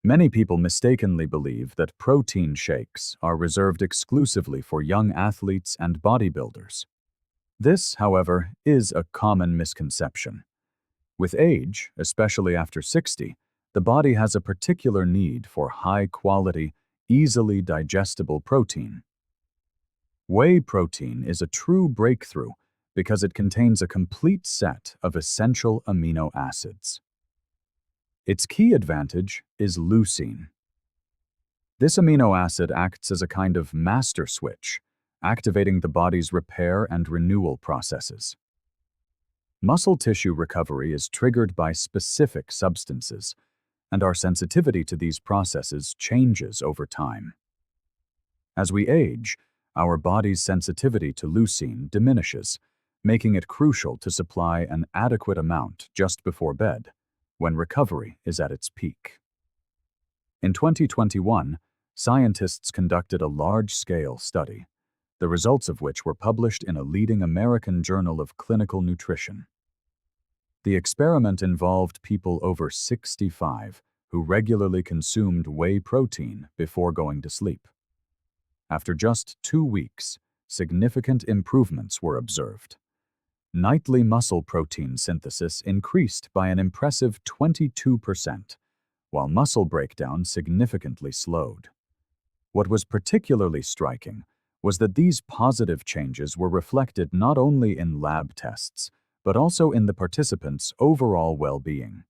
A: Many people mistakenly believe that protein shakes are reserved exclusively for young athletes and bodybuilders. This, however, is a common misconception. With age, especially after 60, the body has a particular need for high-quality, easily digestible protein. Whey protein is a true breakthrough because it contains a complete set of essential amino acids. Its key advantage is leucine. This amino acid acts as a kind of master switch, activating the body's repair and renewal processes. Muscle tissue recovery is triggered by specific substances, and our sensitivity to these processes changes over time. As we age, our body's sensitivity to leucine diminishes, making it crucial to supply an adequate amount just before bed, when recovery is at its peak. In 2021, scientists conducted a large-scale study, the results of which were published in a leading American journal of clinical nutrition. The experiment involved people over 65 who regularly consumed whey protein before going to sleep. After just 2 weeks, significant improvements were observed. Nightly muscle protein synthesis increased by an impressive 22%, while muscle breakdown significantly slowed. What was particularly striking was that these positive changes were reflected not only in lab tests, but also in the participants' overall well-being.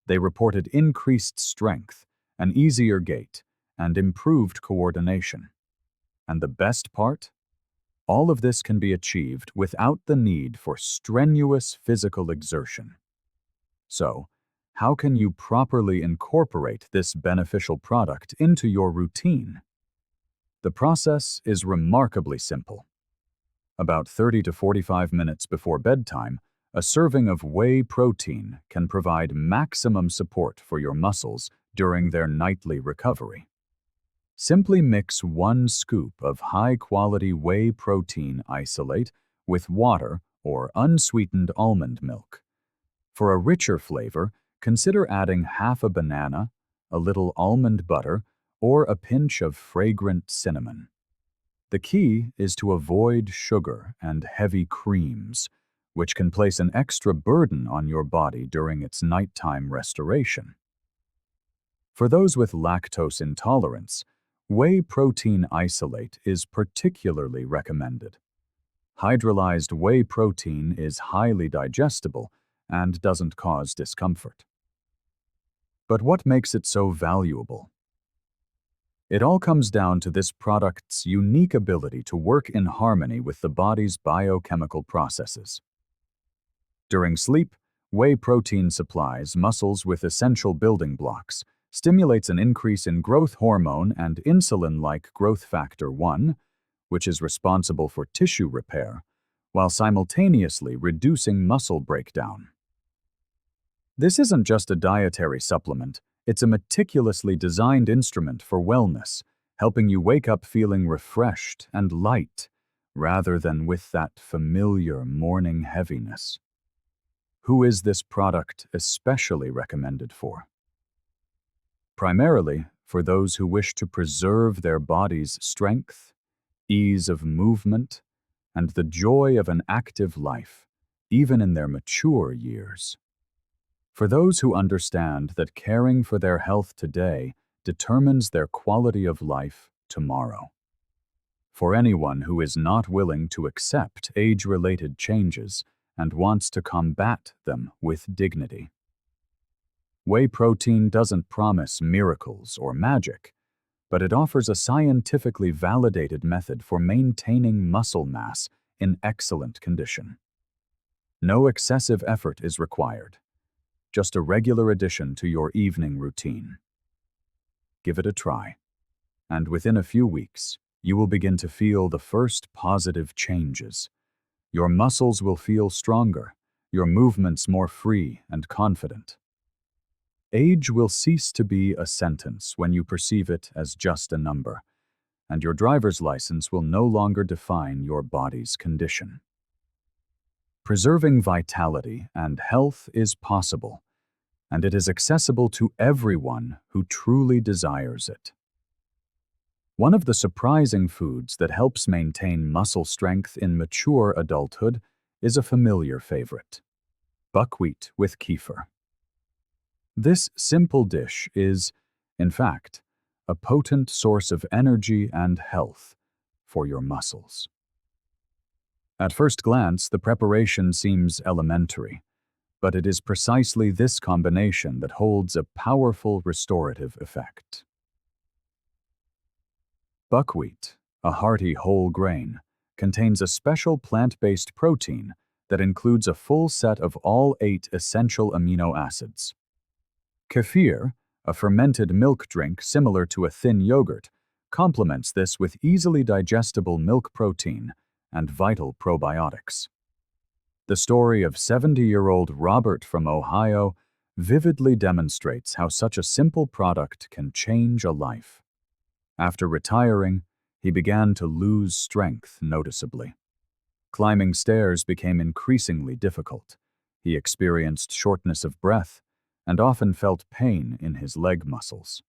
A: They reported increased strength, an easier gait, and improved coordination. And the best part? All of this can be achieved without the need for strenuous physical exertion. So, how can you properly incorporate this beneficial product into your routine? The process is remarkably simple. About 30 to 45 minutes before bedtime, a serving of whey protein can provide maximum support for your muscles during their nightly recovery. Simply mix 1 scoop of high-quality whey protein isolate with water or unsweetened almond milk. For a richer flavor, consider adding half a banana, a little almond butter, or a pinch of fragrant cinnamon. The key is to avoid sugar and heavy creams, which can place an extra burden on your body during its nighttime restoration. For those with lactose intolerance, whey protein isolate is particularly recommended. Hydrolyzed whey protein is highly digestible and doesn't cause discomfort. But what makes it so valuable? It all comes down to this product's unique ability to work in harmony with the body's biochemical processes. During sleep, whey protein supplies muscles with essential building blocks, stimulates an increase in growth hormone and insulin-like growth factor 1, which is responsible for tissue repair, while simultaneously reducing muscle breakdown. This isn't just a dietary supplement, it's a meticulously designed instrument for wellness, helping you wake up feeling refreshed and light, rather than with that familiar morning heaviness. Who is this product especially recommended for? Primarily for those who wish to preserve their body's strength, ease of movement, and the joy of an active life, even in their mature years. For those who understand that caring for their health today determines their quality of life tomorrow. For anyone who is not willing to accept age-related changes and wants to combat them with dignity. Whey protein doesn't promise miracles or magic, but it offers a scientifically validated method for maintaining muscle mass in excellent condition. No excessive effort is required, just a regular addition to your evening routine. Give it a try, and within a few weeks, you will begin to feel the first positive changes. Your muscles will feel stronger, your movements more free and confident. Age will cease to be a sentence when you perceive it as just a number, and your driver's license will no longer define your body's condition. Preserving vitality and health is possible, and it is accessible to everyone who truly desires it. One of the surprising foods that helps maintain muscle strength in mature adulthood is a familiar favorite: buckwheat with kefir. This simple dish is, in fact, a potent source of energy and health for your muscles. At first glance, the preparation seems elementary, but it is precisely this combination that holds a powerful restorative effect. Buckwheat, a hearty whole grain, contains a special plant-based protein that includes a full set of all 8 essential amino acids. Kefir, a fermented milk drink similar to a thin yogurt, complements this with easily digestible milk protein and vital probiotics. The story of 70-year-old Robert from Ohio vividly demonstrates how such a simple product can change a life. After retiring, he began to lose strength noticeably. Climbing stairs became increasingly difficult. He experienced shortness of breath and often felt pain in his leg muscles.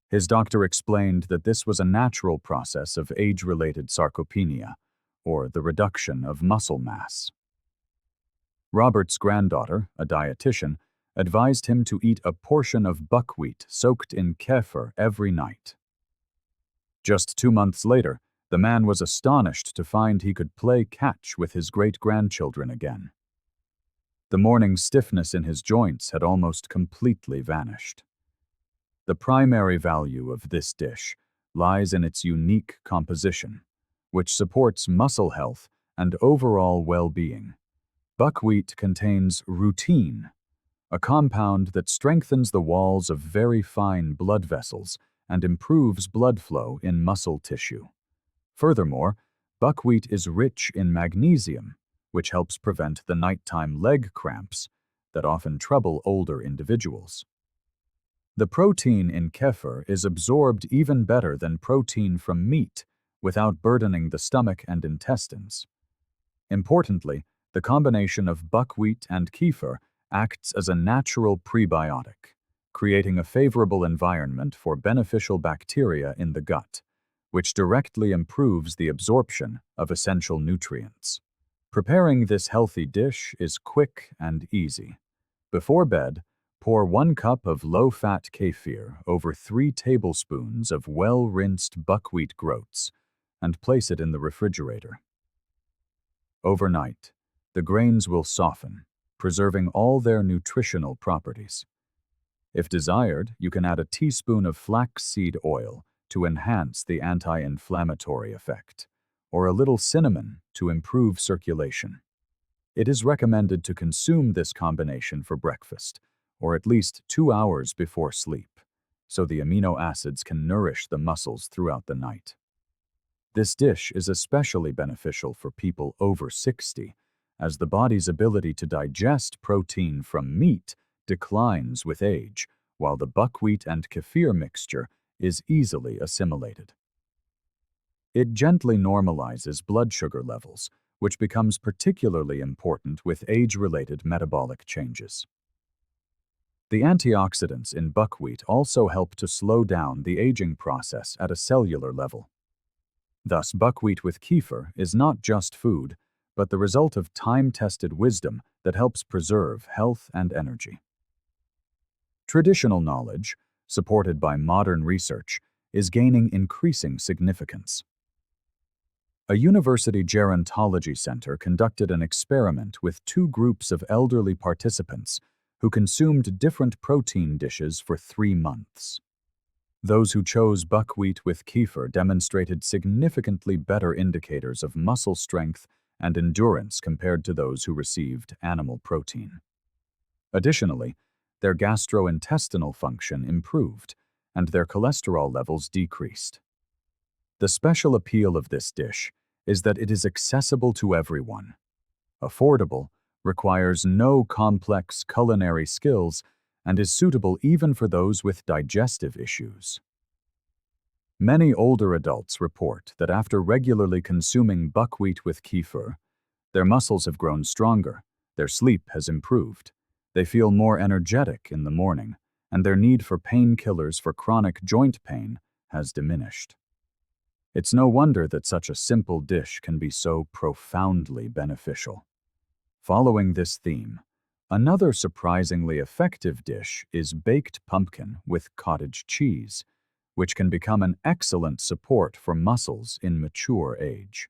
A: His doctor explained that this was a natural process of age-related sarcopenia, or the reduction of muscle mass. Robert's granddaughter, a dietitian, advised him to eat a portion of buckwheat soaked in kefir every night. Just 2 months later, the man was astonished to find he could play catch with his great-grandchildren again. The morning stiffness in his joints had almost completely vanished. The primary value of this dish lies in its unique composition, which supports muscle health and overall well-being. Buckwheat contains rutin, a compound that strengthens the walls of very fine blood vessels and improves blood flow in muscle tissue. Furthermore, buckwheat is rich in magnesium, which helps prevent the nighttime leg cramps that often trouble older individuals. The protein in kefir is absorbed even better than protein from meat without burdening the stomach and intestines. Importantly, the combination of buckwheat and kefir acts as a natural prebiotic, creating a favorable environment for beneficial bacteria in the gut, which directly improves the absorption of essential nutrients. Preparing this healthy dish is quick and easy. Before bed, pour 1 cup of low-fat kefir over 3 tablespoons of well-rinsed buckwheat groats and place it in the refrigerator. Overnight, the grains will soften, preserving all their nutritional properties. If desired, you can add a teaspoon of flaxseed oil to enhance the anti-inflammatory effect, or a little cinnamon to improve circulation. It is recommended to consume this combination for breakfast, or at least 2 hours before sleep, so the amino acids can nourish the muscles throughout the night. This dish is especially beneficial for people over 60, as the body's ability to digest protein from meat declines with age, while the buckwheat and kefir mixture is easily assimilated. It gently normalizes blood sugar levels, which becomes particularly important with age-related metabolic changes. The antioxidants in buckwheat also help to slow down the aging process at a cellular level. Thus, buckwheat with kefir is not just food, but the result of time-tested wisdom that helps preserve health and energy. Traditional knowledge, supported by modern research, is gaining increasing significance. A university gerontology center conducted an experiment with 2 groups of elderly participants who consumed different protein dishes for 3 months. Those who chose buckwheat with kefir demonstrated significantly better indicators of muscle strength and endurance compared to those who received animal protein. Additionally, their gastrointestinal function improved, and their cholesterol levels decreased. The special appeal of this dish is that it is accessible to everyone. Affordable, requires no complex culinary skills, and is suitable even for those with digestive issues. Many older adults report that after regularly consuming buckwheat with kefir, their muscles have grown stronger, their sleep has improved, they feel more energetic in the morning, and their need for painkillers for chronic joint pain has diminished. It's no wonder that such a simple dish can be so profoundly beneficial. Following this theme, another surprisingly effective dish is baked pumpkin with cottage cheese, which can become an excellent support for muscles in mature age.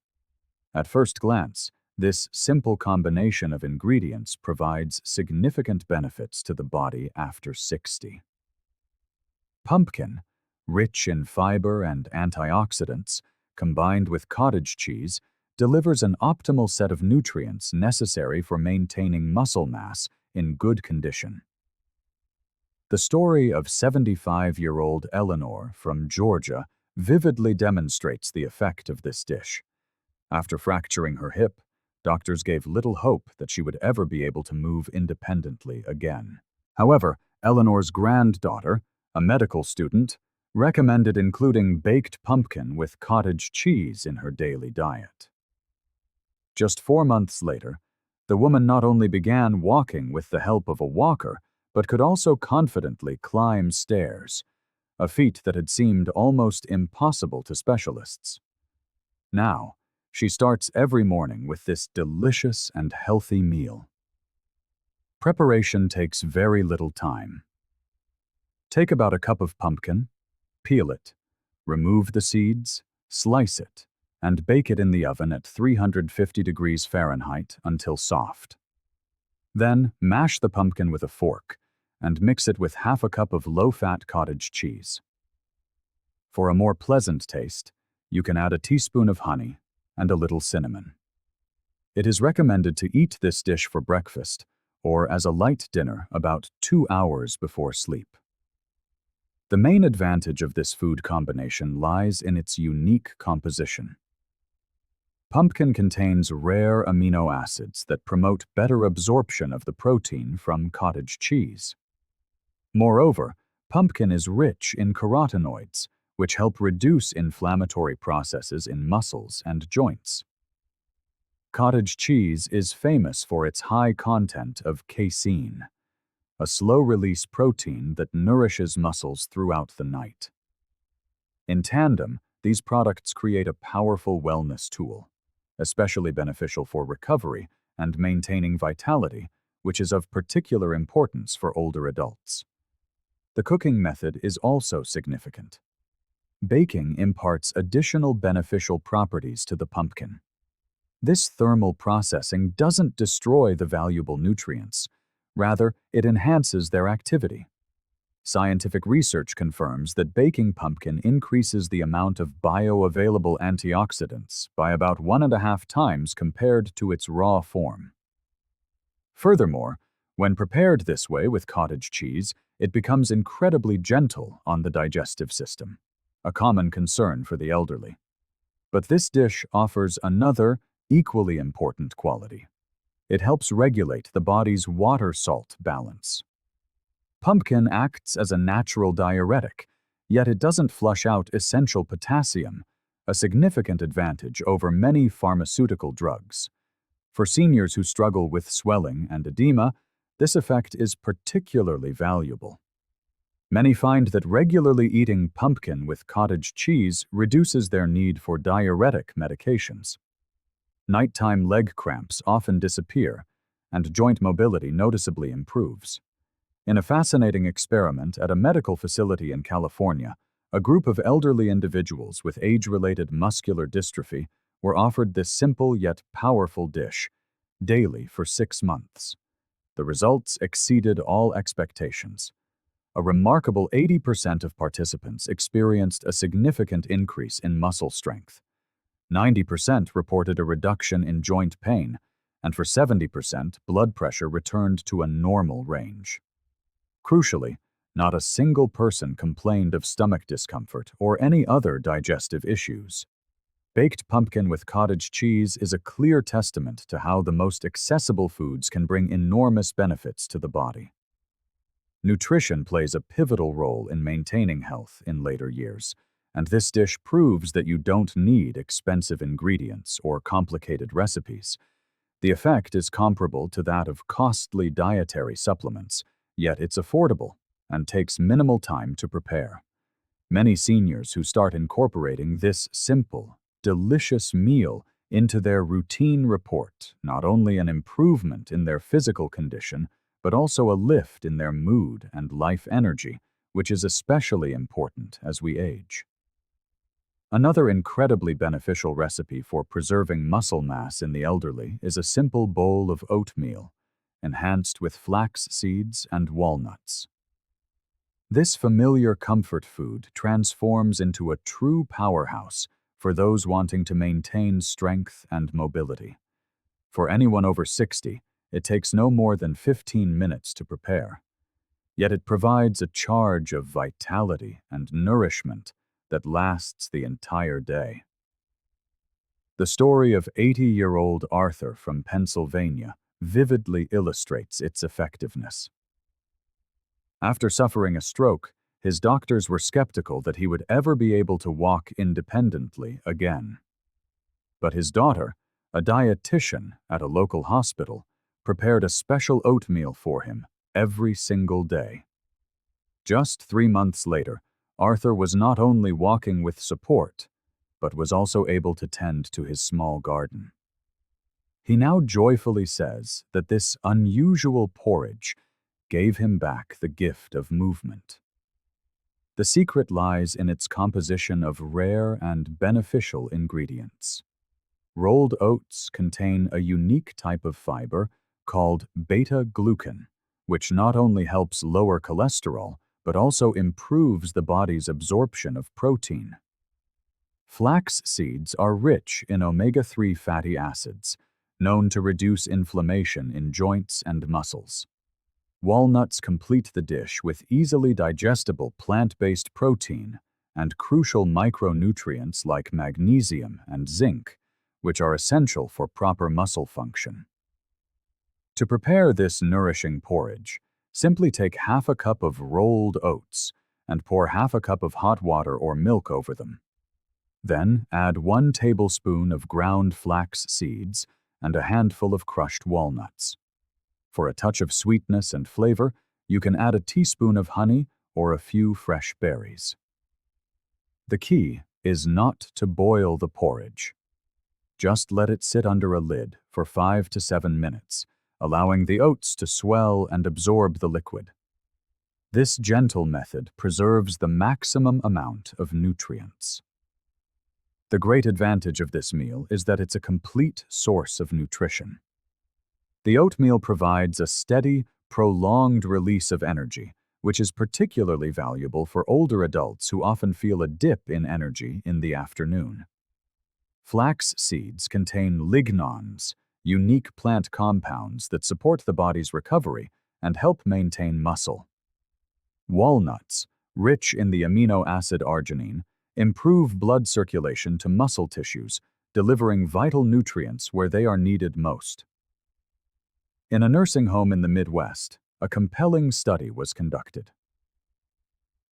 A: At first glance, this simple combination of ingredients provides significant benefits to the body after 60. Pumpkin, rich in fiber and antioxidants, combined with cottage cheese, delivers an optimal set of nutrients necessary for maintaining muscle mass in good condition. The story of 75-year-old Eleanor from Georgia vividly demonstrates the effect of this dish. After fracturing her hip, doctors gave little hope that she would ever be able to move independently again. However, Eleanor's granddaughter, a medical student, recommended including baked pumpkin with cottage cheese in her daily diet. Just 4 months later, the woman not only began walking with the help of a walker, but could also confidently climb stairs, a feat that had seemed almost impossible to specialists. Now, she starts every morning with this delicious and healthy meal. Preparation takes very little time. Take about a cup of pumpkin, peel it, remove the seeds, slice it, and bake it in the oven at 350 degrees Fahrenheit until soft. Then, mash the pumpkin with a fork and mix it with half a cup of low-fat cottage cheese. For a more pleasant taste, you can add a teaspoon of honey and a little cinnamon. It is recommended to eat this dish for breakfast or as a light dinner about 2 hours before sleep. The main advantage of this food combination lies in its unique composition. Pumpkin contains rare amino acids that promote better absorption of the protein from cottage cheese. Moreover, pumpkin is rich in carotenoids, which help reduce inflammatory processes in muscles and joints. Cottage cheese is famous for its high content of casein, a slow-release protein that nourishes muscles throughout the night. In tandem, these products create a powerful wellness tool, especially beneficial for recovery and maintaining vitality, which is of particular importance for older adults. The cooking method is also significant. Baking imparts additional beneficial properties to the pumpkin. This thermal processing doesn't destroy the valuable nutrients. Rather, it enhances their activity. Scientific research confirms that baking pumpkin increases the amount of bioavailable antioxidants by about 1.5 times compared to its raw form. Furthermore, when prepared this way with cottage cheese, it becomes incredibly gentle on the digestive system, a common concern for the elderly. But this dish offers another, equally important quality. It helps regulate the body's water-salt balance. Pumpkin acts as a natural diuretic, yet it doesn't flush out essential potassium, a significant advantage over many pharmaceutical drugs. For seniors who struggle with swelling and edema, this effect is particularly valuable. Many find that regularly eating pumpkin with cottage cheese reduces their need for diuretic medications. Nighttime leg cramps often disappear, and joint mobility noticeably improves. In a fascinating experiment at a medical facility in California, a group of elderly individuals with age-related muscular dystrophy were offered this simple yet powerful dish daily for 6 months. The results exceeded all expectations. A remarkable 80% of participants experienced a significant increase in muscle strength. 90% reported a reduction in joint pain, and for 70%, blood pressure returned to a normal range. Crucially, not a single person complained of stomach discomfort or any other digestive issues. Baked pumpkin with cottage cheese is a clear testament to how the most accessible foods can bring enormous benefits to the body. Nutrition plays a pivotal role in maintaining health in later years, and this dish proves that you don't need expensive ingredients or complicated recipes. The effect is comparable to that of costly dietary supplements, yet it's affordable and takes minimal time to prepare. Many seniors who start incorporating this simple, delicious meal into their routine report not only an improvement in their physical condition, but also a lift in their mood and life energy, which is especially important as we age. Another incredibly beneficial recipe for preserving muscle mass in the elderly is a simple bowl of oatmeal, enhanced with flax seeds and walnuts. This familiar comfort food transforms into a true powerhouse for those wanting to maintain strength and mobility. For anyone over 60, it takes no more than 15 minutes to prepare. Yet it provides a charge of vitality and nourishment that lasts the entire day. The story of 80-year-old Arthur from Pennsylvania vividly illustrates its effectiveness. After suffering a stroke, his doctors were skeptical that he would ever be able to walk independently again. But his daughter, a dietitian at a local hospital, prepared a special oatmeal for him every single day. Just 3 months later, Arthur was not only walking with support, but was also able to tend to his small garden. He now joyfully says that this unusual porridge gave him back the gift of movement. The secret lies in its composition of rare and beneficial ingredients. Rolled oats contain a unique type of fiber called beta-glucan, which not only helps lower cholesterol, but also improves the body's absorption of protein. Flax seeds are rich in omega-3 fatty acids, known to reduce inflammation in joints and muscles. Walnuts complete the dish with easily digestible plant-based protein and crucial micronutrients like magnesium and zinc, which are essential for proper muscle function. To prepare this nourishing porridge, simply take half a cup of rolled oats and pour half a cup of hot water or milk over them. Then add 1 tablespoon of ground flax seeds and a handful of crushed walnuts. For a touch of sweetness and flavor, you can add a teaspoon of honey or a few fresh berries. The key is not to boil the porridge. Just let it sit under a lid for 5 to 7 minutes, allowing the oats to swell and absorb the liquid. This gentle method preserves the maximum amount of nutrients. The great advantage of this meal is that it's a complete source of nutrition. The oatmeal provides a steady, prolonged release of energy, which is particularly valuable for older adults who often feel a dip in energy in the afternoon. Flax seeds contain lignans, unique plant compounds that support the body's recovery and help maintain muscle. Walnuts, rich in the amino acid arginine, improve blood circulation to muscle tissues, delivering vital nutrients where they are needed most. In a nursing home in the Midwest, a compelling study was conducted.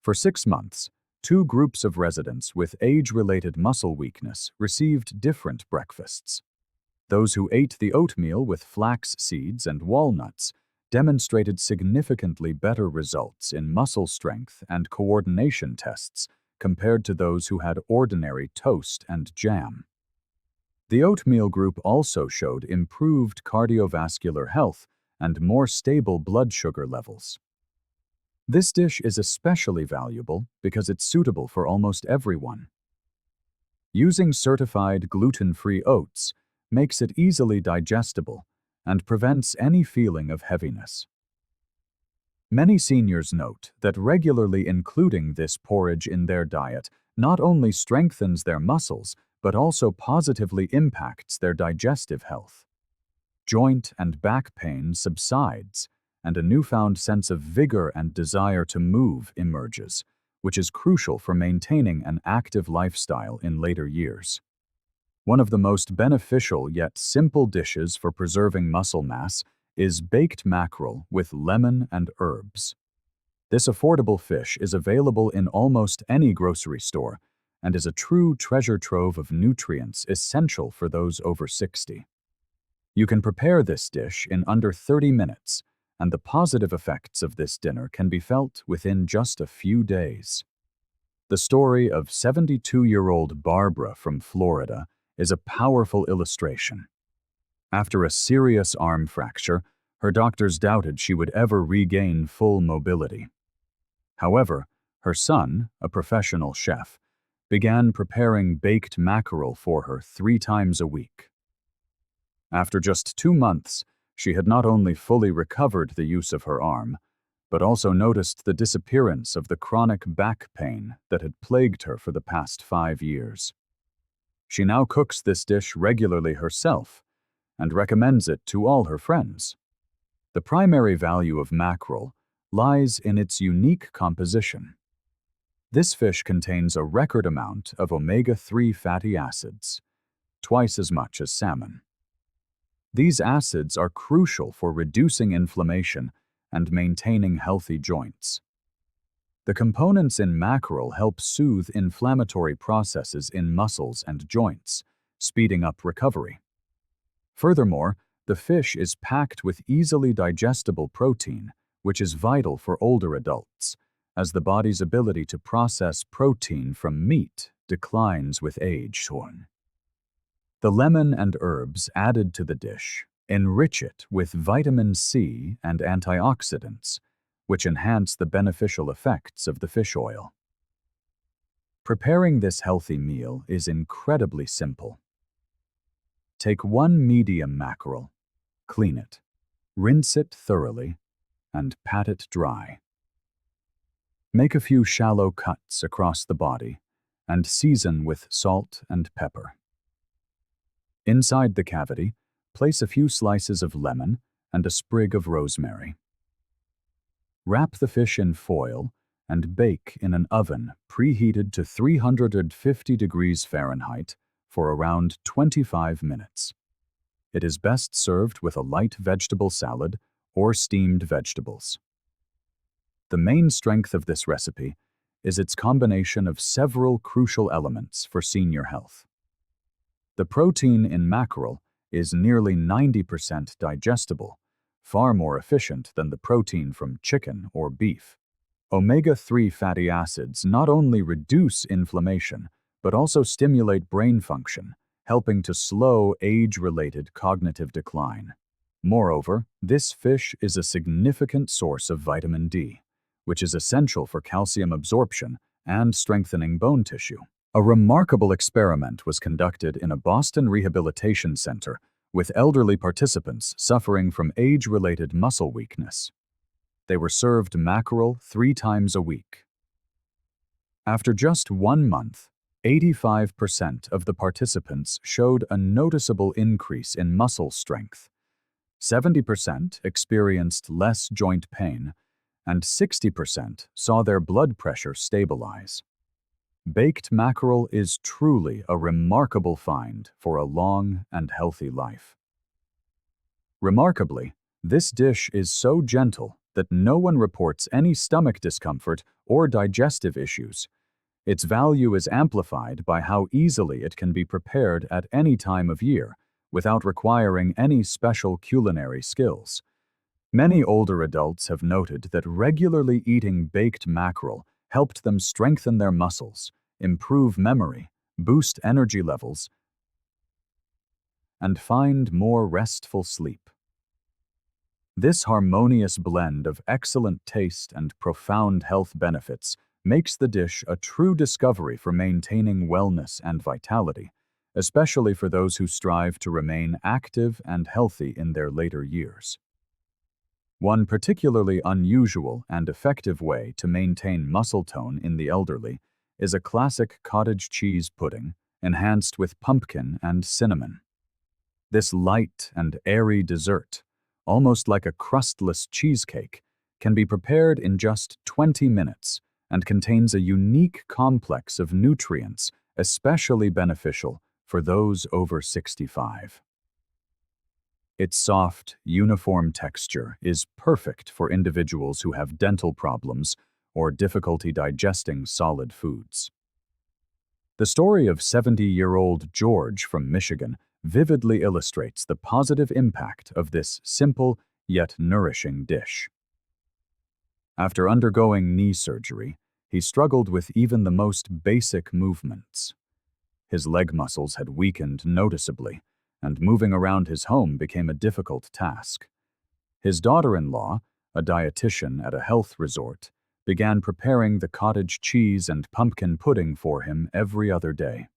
A: For 6 months, 2 groups of residents with age-related muscle weakness received different breakfasts. Those who ate the oatmeal with flax seeds and walnuts demonstrated significantly better results in muscle strength and coordination tests compared to those who had ordinary toast and jam. The oatmeal group also showed improved cardiovascular health and more stable blood sugar levels. This dish is especially valuable because it's suitable for almost everyone. Using certified gluten-free oats makes it easily digestible and prevents any feeling of heaviness. Many seniors note that regularly including this porridge in their diet not only strengthens their muscles, but also positively impacts their digestive health. Joint and back pain subsides, and a newfound sense of vigor and desire to move emerges, which is crucial for maintaining an active lifestyle in later years. One of the most beneficial yet simple dishes for preserving muscle mass is baked mackerel with lemon and herbs. This affordable fish is available in almost any grocery store and is a true treasure trove of nutrients essential for those over 60. You can prepare this dish in under 30 minutes, and the positive effects of this dinner can be felt within just a few days. The story of 72-year-old Barbara from Florida is a powerful illustration. After a serious arm fracture, her doctors doubted she would ever regain full mobility. However, her son, a professional chef, began preparing baked mackerel for her 3 times a week. After just 2 months, she had not only fully recovered the use of her arm, but also noticed the disappearance of the chronic back pain that had plagued her for the past 5 years. She now cooks this dish regularly herself and recommends it to all her friends. The primary value of mackerel lies in its unique composition. This fish contains a record amount of omega-3 fatty acids, twice as much as salmon. These acids are crucial for reducing inflammation and maintaining healthy joints. The components in mackerel help soothe inflammatory processes in muscles and joints, speeding up recovery. Furthermore, the fish is packed with easily digestible protein, which is vital for older adults, as the body's ability to process protein from meat declines with age. The lemon and herbs added to the dish enrich it with vitamin C and antioxidants, which enhance the beneficial effects of the fish oil. Preparing this healthy meal is incredibly simple. Take 1 medium mackerel, clean it, rinse it thoroughly, and pat it dry. Make a few shallow cuts across the body and season with salt and pepper. Inside the cavity, place a few slices of lemon and a sprig of rosemary. Wrap the fish in foil and bake in an oven preheated to 350 degrees Fahrenheit for around 25 minutes. It is best served with a light vegetable salad or steamed vegetables. The main strength of this recipe is its combination of several crucial elements for senior health. The protein in mackerel is nearly 90% digestible, far more efficient than the protein from chicken or beef. Omega-3 fatty acids not only reduce inflammation, but also stimulate brain function, helping to slow age-related cognitive decline. Moreover, this fish is a significant source of vitamin D, which is essential for calcium absorption and strengthening bone tissue. A remarkable experiment was conducted in a Boston rehabilitation center with elderly participants suffering from age-related muscle weakness. They were served mackerel 3 times a week. After just 1 month, 85% of the participants showed a noticeable increase in muscle strength. 70% experienced less joint pain, and 60% saw their blood pressure stabilize. Baked mackerel is truly a remarkable find for a long and healthy life. Remarkably, this dish is so gentle that no one reports any stomach discomfort or digestive issues. Its value is amplified by how easily it can be prepared at any time of year, without requiring any special culinary skills. Many older adults have noted that regularly eating baked mackerel helped them strengthen their muscles, improve memory, boost energy levels, and find more restful sleep. This harmonious blend of excellent taste and profound health benefits makes the dish a true discovery for maintaining wellness and vitality, especially for those who strive to remain active and healthy in their later years. One particularly unusual and effective way to maintain muscle tone in the elderly is a classic cottage cheese pudding enhanced with pumpkin and cinnamon. This light and airy dessert, almost like a crustless cheesecake, can be prepared in just 20 minutes and contains a unique complex of nutrients especially beneficial for those over 65. Its soft, uniform texture is perfect for individuals who have dental problems or difficulty digesting solid foods. The story of 70-year-old George from Michigan vividly illustrates the positive impact of this simple yet nourishing dish. After undergoing knee surgery, he struggled with even the most basic movements. His leg muscles had weakened noticeably, and moving around his home became a difficult task. His daughter-in-law, a dietitian at a health resort, began preparing the cottage cheese and pumpkin pudding for him every other day.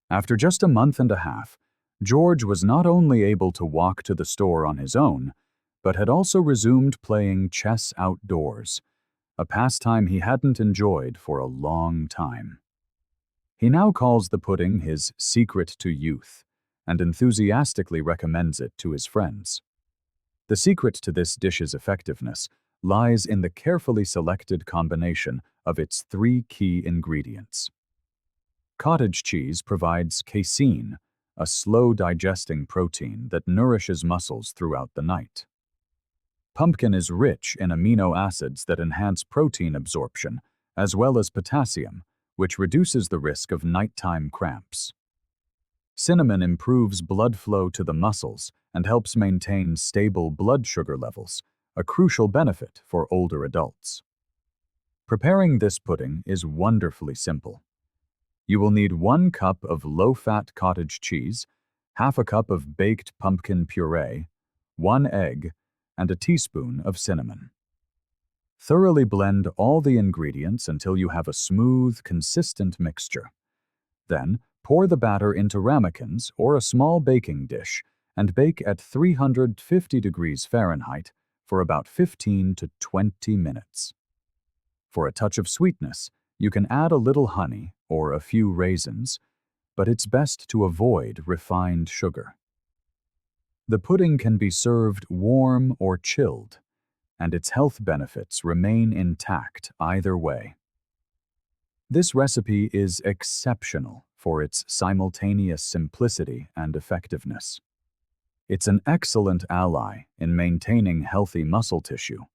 A: After just a month and a half, George was not only able to walk to the store on his own, but had also resumed playing chess outdoors, a pastime he hadn't enjoyed for a long time. He now calls the pudding his secret to youth, and enthusiastically recommends it to his friends. The secret to this dish's effectiveness lies in the carefully selected combination of its 3 key ingredients. Cottage cheese provides casein, a slow-digesting protein that nourishes muscles throughout the night. Pumpkin is rich in amino acids that enhance protein absorption, as well as potassium, which reduces the risk of nighttime cramps. Cinnamon improves blood flow to the muscles and helps maintain stable blood sugar levels, a crucial benefit for older adults. Preparing this pudding is wonderfully simple. You will need 1 cup of low-fat cottage cheese, half a cup of baked pumpkin puree, 1 egg, and a teaspoon of cinnamon. Thoroughly blend all the ingredients until you have a smooth, consistent mixture. Then, pour the batter into ramekins or a small baking dish and bake at 350 degrees Fahrenheit for about 15 to 20 minutes. For a touch of sweetness, you can add a little honey or a few raisins, but it's best to avoid refined sugar. The pudding can be served warm or chilled, and its health benefits remain intact either way. This recipe is exceptional for its simultaneous simplicity and effectiveness. It's an excellent ally in maintaining healthy muscle tissue.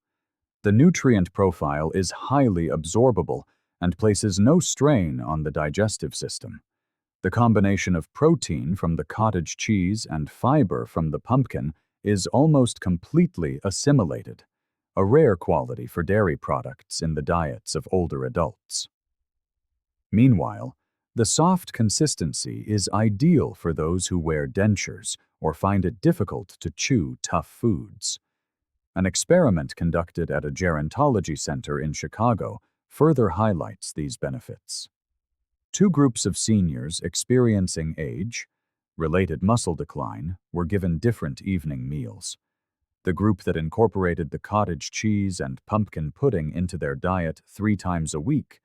A: The nutrient profile is highly absorbable and places no strain on the digestive system, The combination of protein from the cottage cheese and fiber from the pumpkin is almost completely assimilated, a rare quality for dairy products in the diets of older adults. Meanwhile, the soft consistency is ideal for those who wear dentures or find it difficult to chew tough foods. An experiment conducted at a gerontology center in Chicago further highlights these benefits. Two groups of seniors experiencing age-related muscle decline were given different evening meals. The group that incorporated the cottage cheese and pumpkin pudding into their diet 3 times a week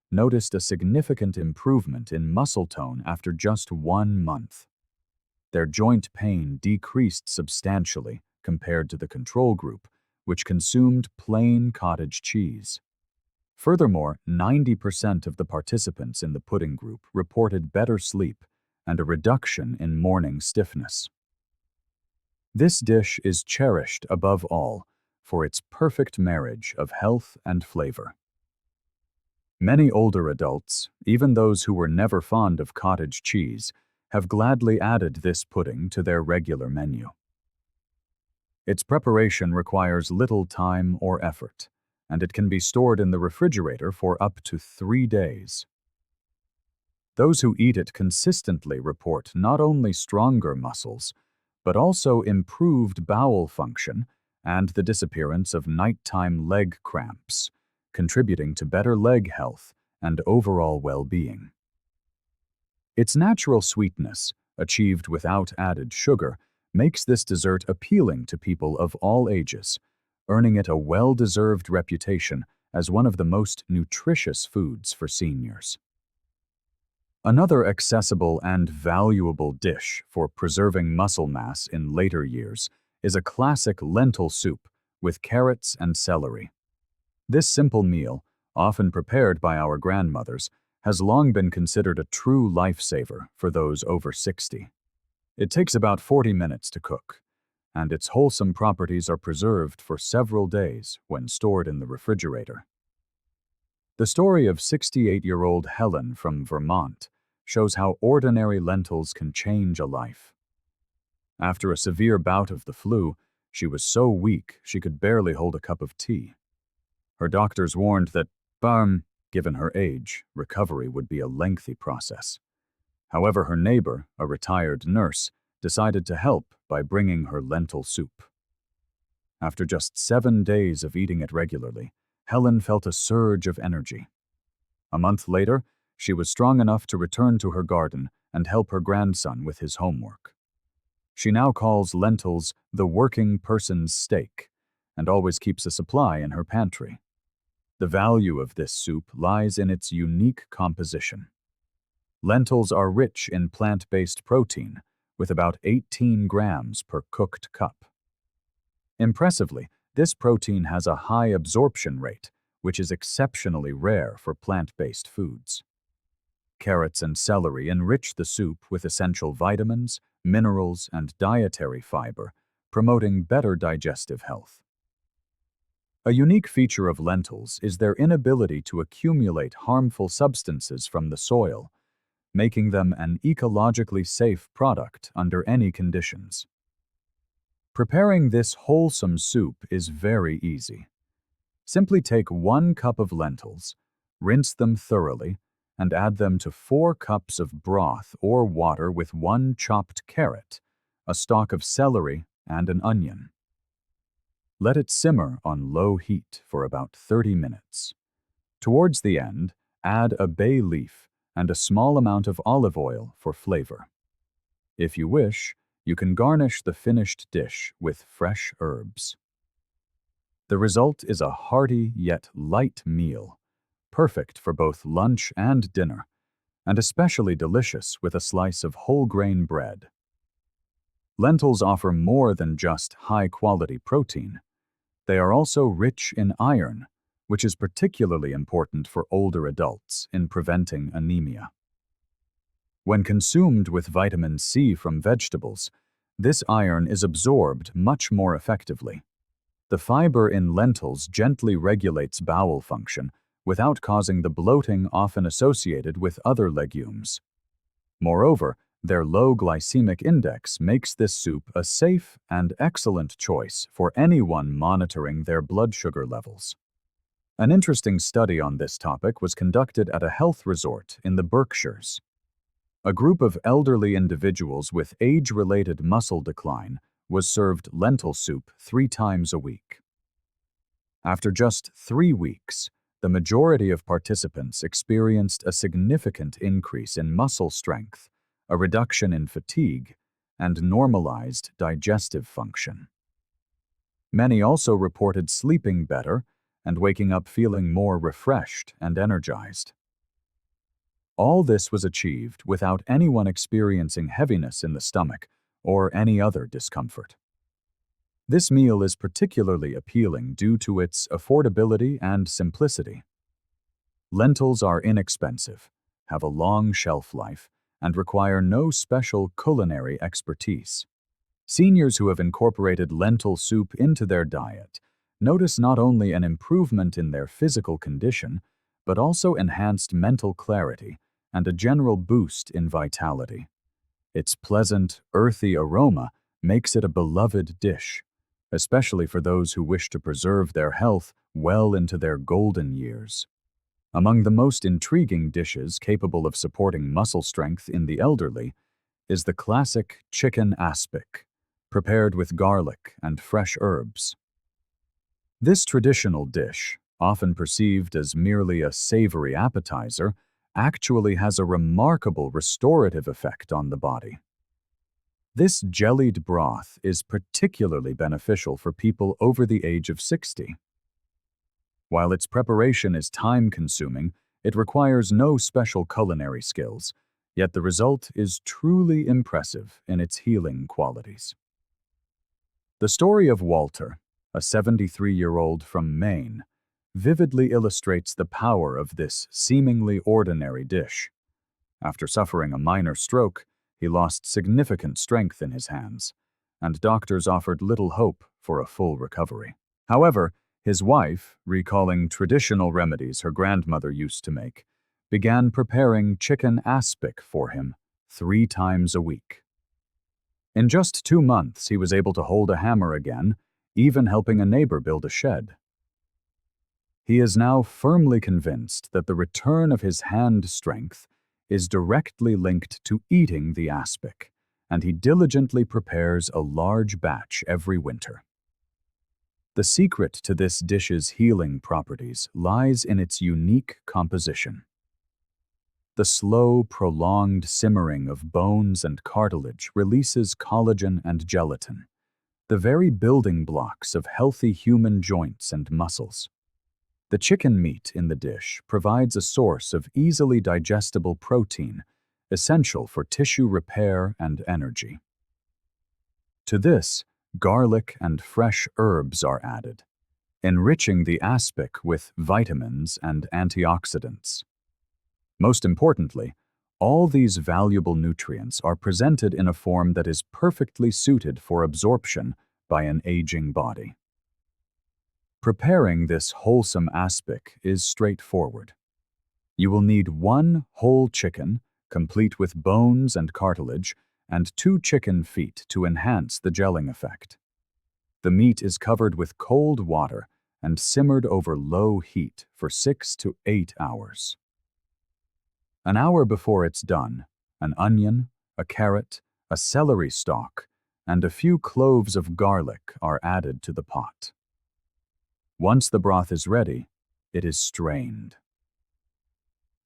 A: noticed a significant improvement in muscle tone after just 1 month. Their joint pain decreased substantially compared to the control group, which consumed plain cottage cheese. Furthermore, 90% of the participants in the pudding group reported better sleep and a reduction in morning stiffness. This dish is cherished above all for its perfect marriage of health and flavor. Many older adults, even those who were never fond of cottage cheese, have gladly added this pudding to their regular menu. Its preparation requires little time or effort, and it can be stored in the refrigerator for up to 3 days. Those who eat it consistently report not only stronger muscles, but also improved bowel function and the disappearance of nighttime leg cramps, contributing to better leg health and overall well-being. Its natural sweetness, achieved without added sugar, makes this dessert appealing to people of all ages, earning it a well-deserved reputation as one of the most nutritious foods for seniors. Another accessible and valuable dish for preserving muscle mass in later years is a classic lentil soup with carrots and celery. This simple meal, often prepared by our grandmothers, has long been considered a true lifesaver for those over 60. It takes about 40 minutes to cook, and its wholesome properties are preserved for several days when stored in the refrigerator. The story of 68-year-old Helen from Vermont shows how ordinary lentils can change a life. After a severe bout of the flu, she was so weak she could barely hold a cup of tea. Her doctors warned that, given her age, recovery would be a lengthy process. However, her neighbor, a retired nurse, decided to help by bringing her lentil soup. After just 7 days of eating it regularly, Helen felt a surge of energy. A month later, she was strong enough to return to her garden and help her grandson with his homework. She now calls lentils the working person's steak and always keeps a supply in her pantry. The value of this soup lies in its unique composition. Lentils are rich in plant-based protein, with about 18 grams per cooked cup. Impressively, this protein has a high absorption rate, which is exceptionally rare for plant-based foods. Carrots and celery enrich the soup with essential vitamins, minerals, and dietary fiber, promoting better digestive health. A unique feature of lentils is their inability to accumulate harmful substances from the soil, making them an ecologically safe product under any conditions. Preparing this wholesome soup is very easy. Simply take 1 cup of lentils, rinse them thoroughly, and add them to 4 cups of broth or water with 1 chopped carrot, a stalk of celery, and an onion. Let it simmer on low heat for about 30 minutes. Towards the end, add a bay leaf and a small amount of olive oil for flavor. If you wish, you can garnish the finished dish with fresh herbs. The result is a hearty yet light meal, perfect for both lunch and dinner, and especially delicious with a slice of whole-grain bread. Lentils offer more than just high-quality protein. They are also rich in iron, which is particularly important for older adults in preventing anemia. When consumed with vitamin C from vegetables, this iron is absorbed much more effectively. The fiber in lentils gently regulates bowel function without causing the bloating often associated with other legumes. Moreover, their low glycemic index makes this soup a safe and excellent choice for anyone monitoring their blood sugar levels. An interesting study on this topic was conducted at a health resort in the Berkshires. A group of elderly individuals with age-related muscle decline was served lentil soup 3 times a week. After just 3 weeks, the majority of participants experienced a significant increase in muscle strength, a reduction in fatigue, and normalized digestive function. Many also reported sleeping better and waking up feeling more refreshed and energized. All this was achieved without anyone experiencing heaviness in the stomach or any other discomfort. This meal is particularly appealing due to its affordability and simplicity. Lentils are inexpensive, have a long shelf life, and require no special culinary expertise. Seniors who have incorporated lentil soup into their diet notice not only an improvement in their physical condition, but also enhanced mental clarity and a general boost in vitality. Its pleasant, earthy aroma makes it a beloved dish, especially for those who wish to preserve their health well into their golden years. Among the most intriguing dishes capable of supporting muscle strength in the elderly is the classic chicken aspic, prepared with garlic and fresh herbs. This traditional dish, often perceived as merely a savory appetizer, actually has a remarkable restorative effect on the body. This jellied broth is particularly beneficial for people over the age of 60. While its preparation is time-consuming, it requires no special culinary skills, yet the result is truly impressive in its healing qualities. The story of Walter, a 73-year-old from Maine, vividly illustrates the power of this seemingly ordinary dish. After suffering a minor stroke, he lost significant strength in his hands, and doctors offered little hope for a full recovery. However, his wife, recalling traditional remedies her grandmother used to make, began preparing chicken aspic for him 3 times a week. In just 2 months, he was able to hold a hammer again, even helping a neighbor build a shed. He is now firmly convinced that the return of his hand strength is directly linked to eating the aspic, and he diligently prepares a large batch every winter. The secret to this dish's healing properties lies in its unique composition. The slow, prolonged simmering of bones and cartilage releases collagen and gelatin, the very building blocks of healthy human joints and muscles. The chicken meat in the dish provides a source of easily digestible protein, essential for tissue repair and energy. To this, garlic and fresh herbs are added, enriching the aspic with vitamins and antioxidants. Most importantly, all these valuable nutrients are presented in a form that is perfectly suited for absorption by an aging body. Preparing this wholesome aspic is straightforward. You will need 1 whole chicken, complete with bones and cartilage, and 2 chicken feet to enhance the gelling effect. The meat is covered with cold water and simmered over low heat for 6 to 8 hours. An hour before it's done, an onion, a carrot, a celery stalk, and a few cloves of garlic are added to the pot. Once the broth is ready, it is strained.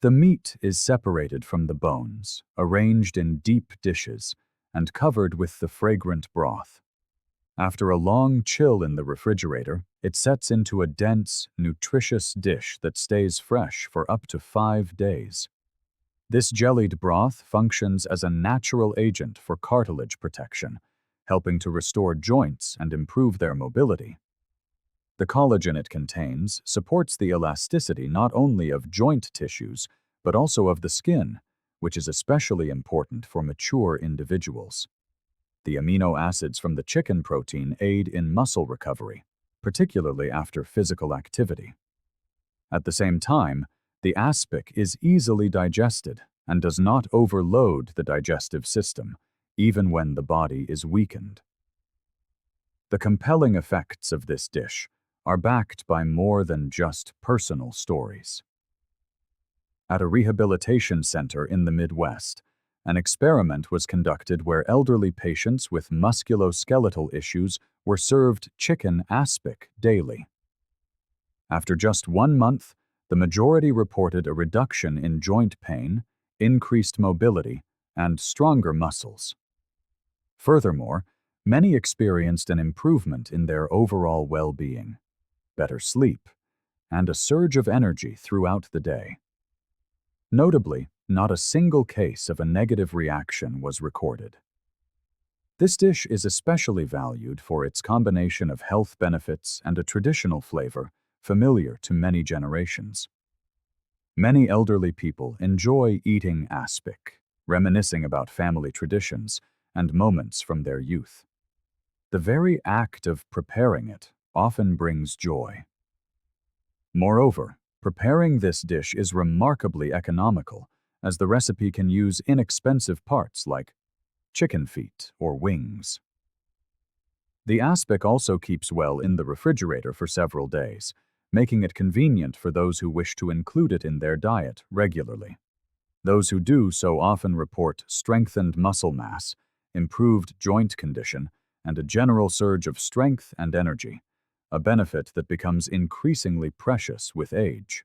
A: The meat is separated from the bones, arranged in deep dishes, and covered with the fragrant broth. After a long chill in the refrigerator, it sets into a dense, nutritious dish that stays fresh for up to 5 days. This jellied broth functions as a natural agent for cartilage protection, helping to restore joints and improve their mobility. The collagen it contains supports the elasticity not only of joint tissues, but also of the skin, which is especially important for mature individuals. The amino acids from the chicken protein aid in muscle recovery, particularly after physical activity. At the same time, the aspic is easily digested and does not overload the digestive system, even when the body is weakened. The compelling effects of this dish are backed by more than just personal stories. At a rehabilitation center in the Midwest, an experiment was conducted where elderly patients with musculoskeletal issues were served chicken aspic daily. After just 1 month, the majority reported a reduction in joint pain, increased mobility, and stronger muscles. Furthermore, many experienced an improvement in their overall well-being, better sleep, and a surge of energy throughout the day. Notably, not a single case of a negative reaction was recorded. This dish is especially valued for its combination of health benefits and a traditional flavor familiar to many generations. Many elderly people enjoy eating aspic, reminiscing about family traditions and moments from their youth. The very act of preparing it often brings joy. Moreover, preparing this dish is remarkably economical, as the recipe can use inexpensive parts like chicken feet or wings. The aspic also keeps well in the refrigerator for several days, making it convenient for those who wish to include it in their diet regularly. Those who do so often report strengthened muscle mass, improved joint condition, and a general surge of strength and energy, a benefit that becomes increasingly precious with age.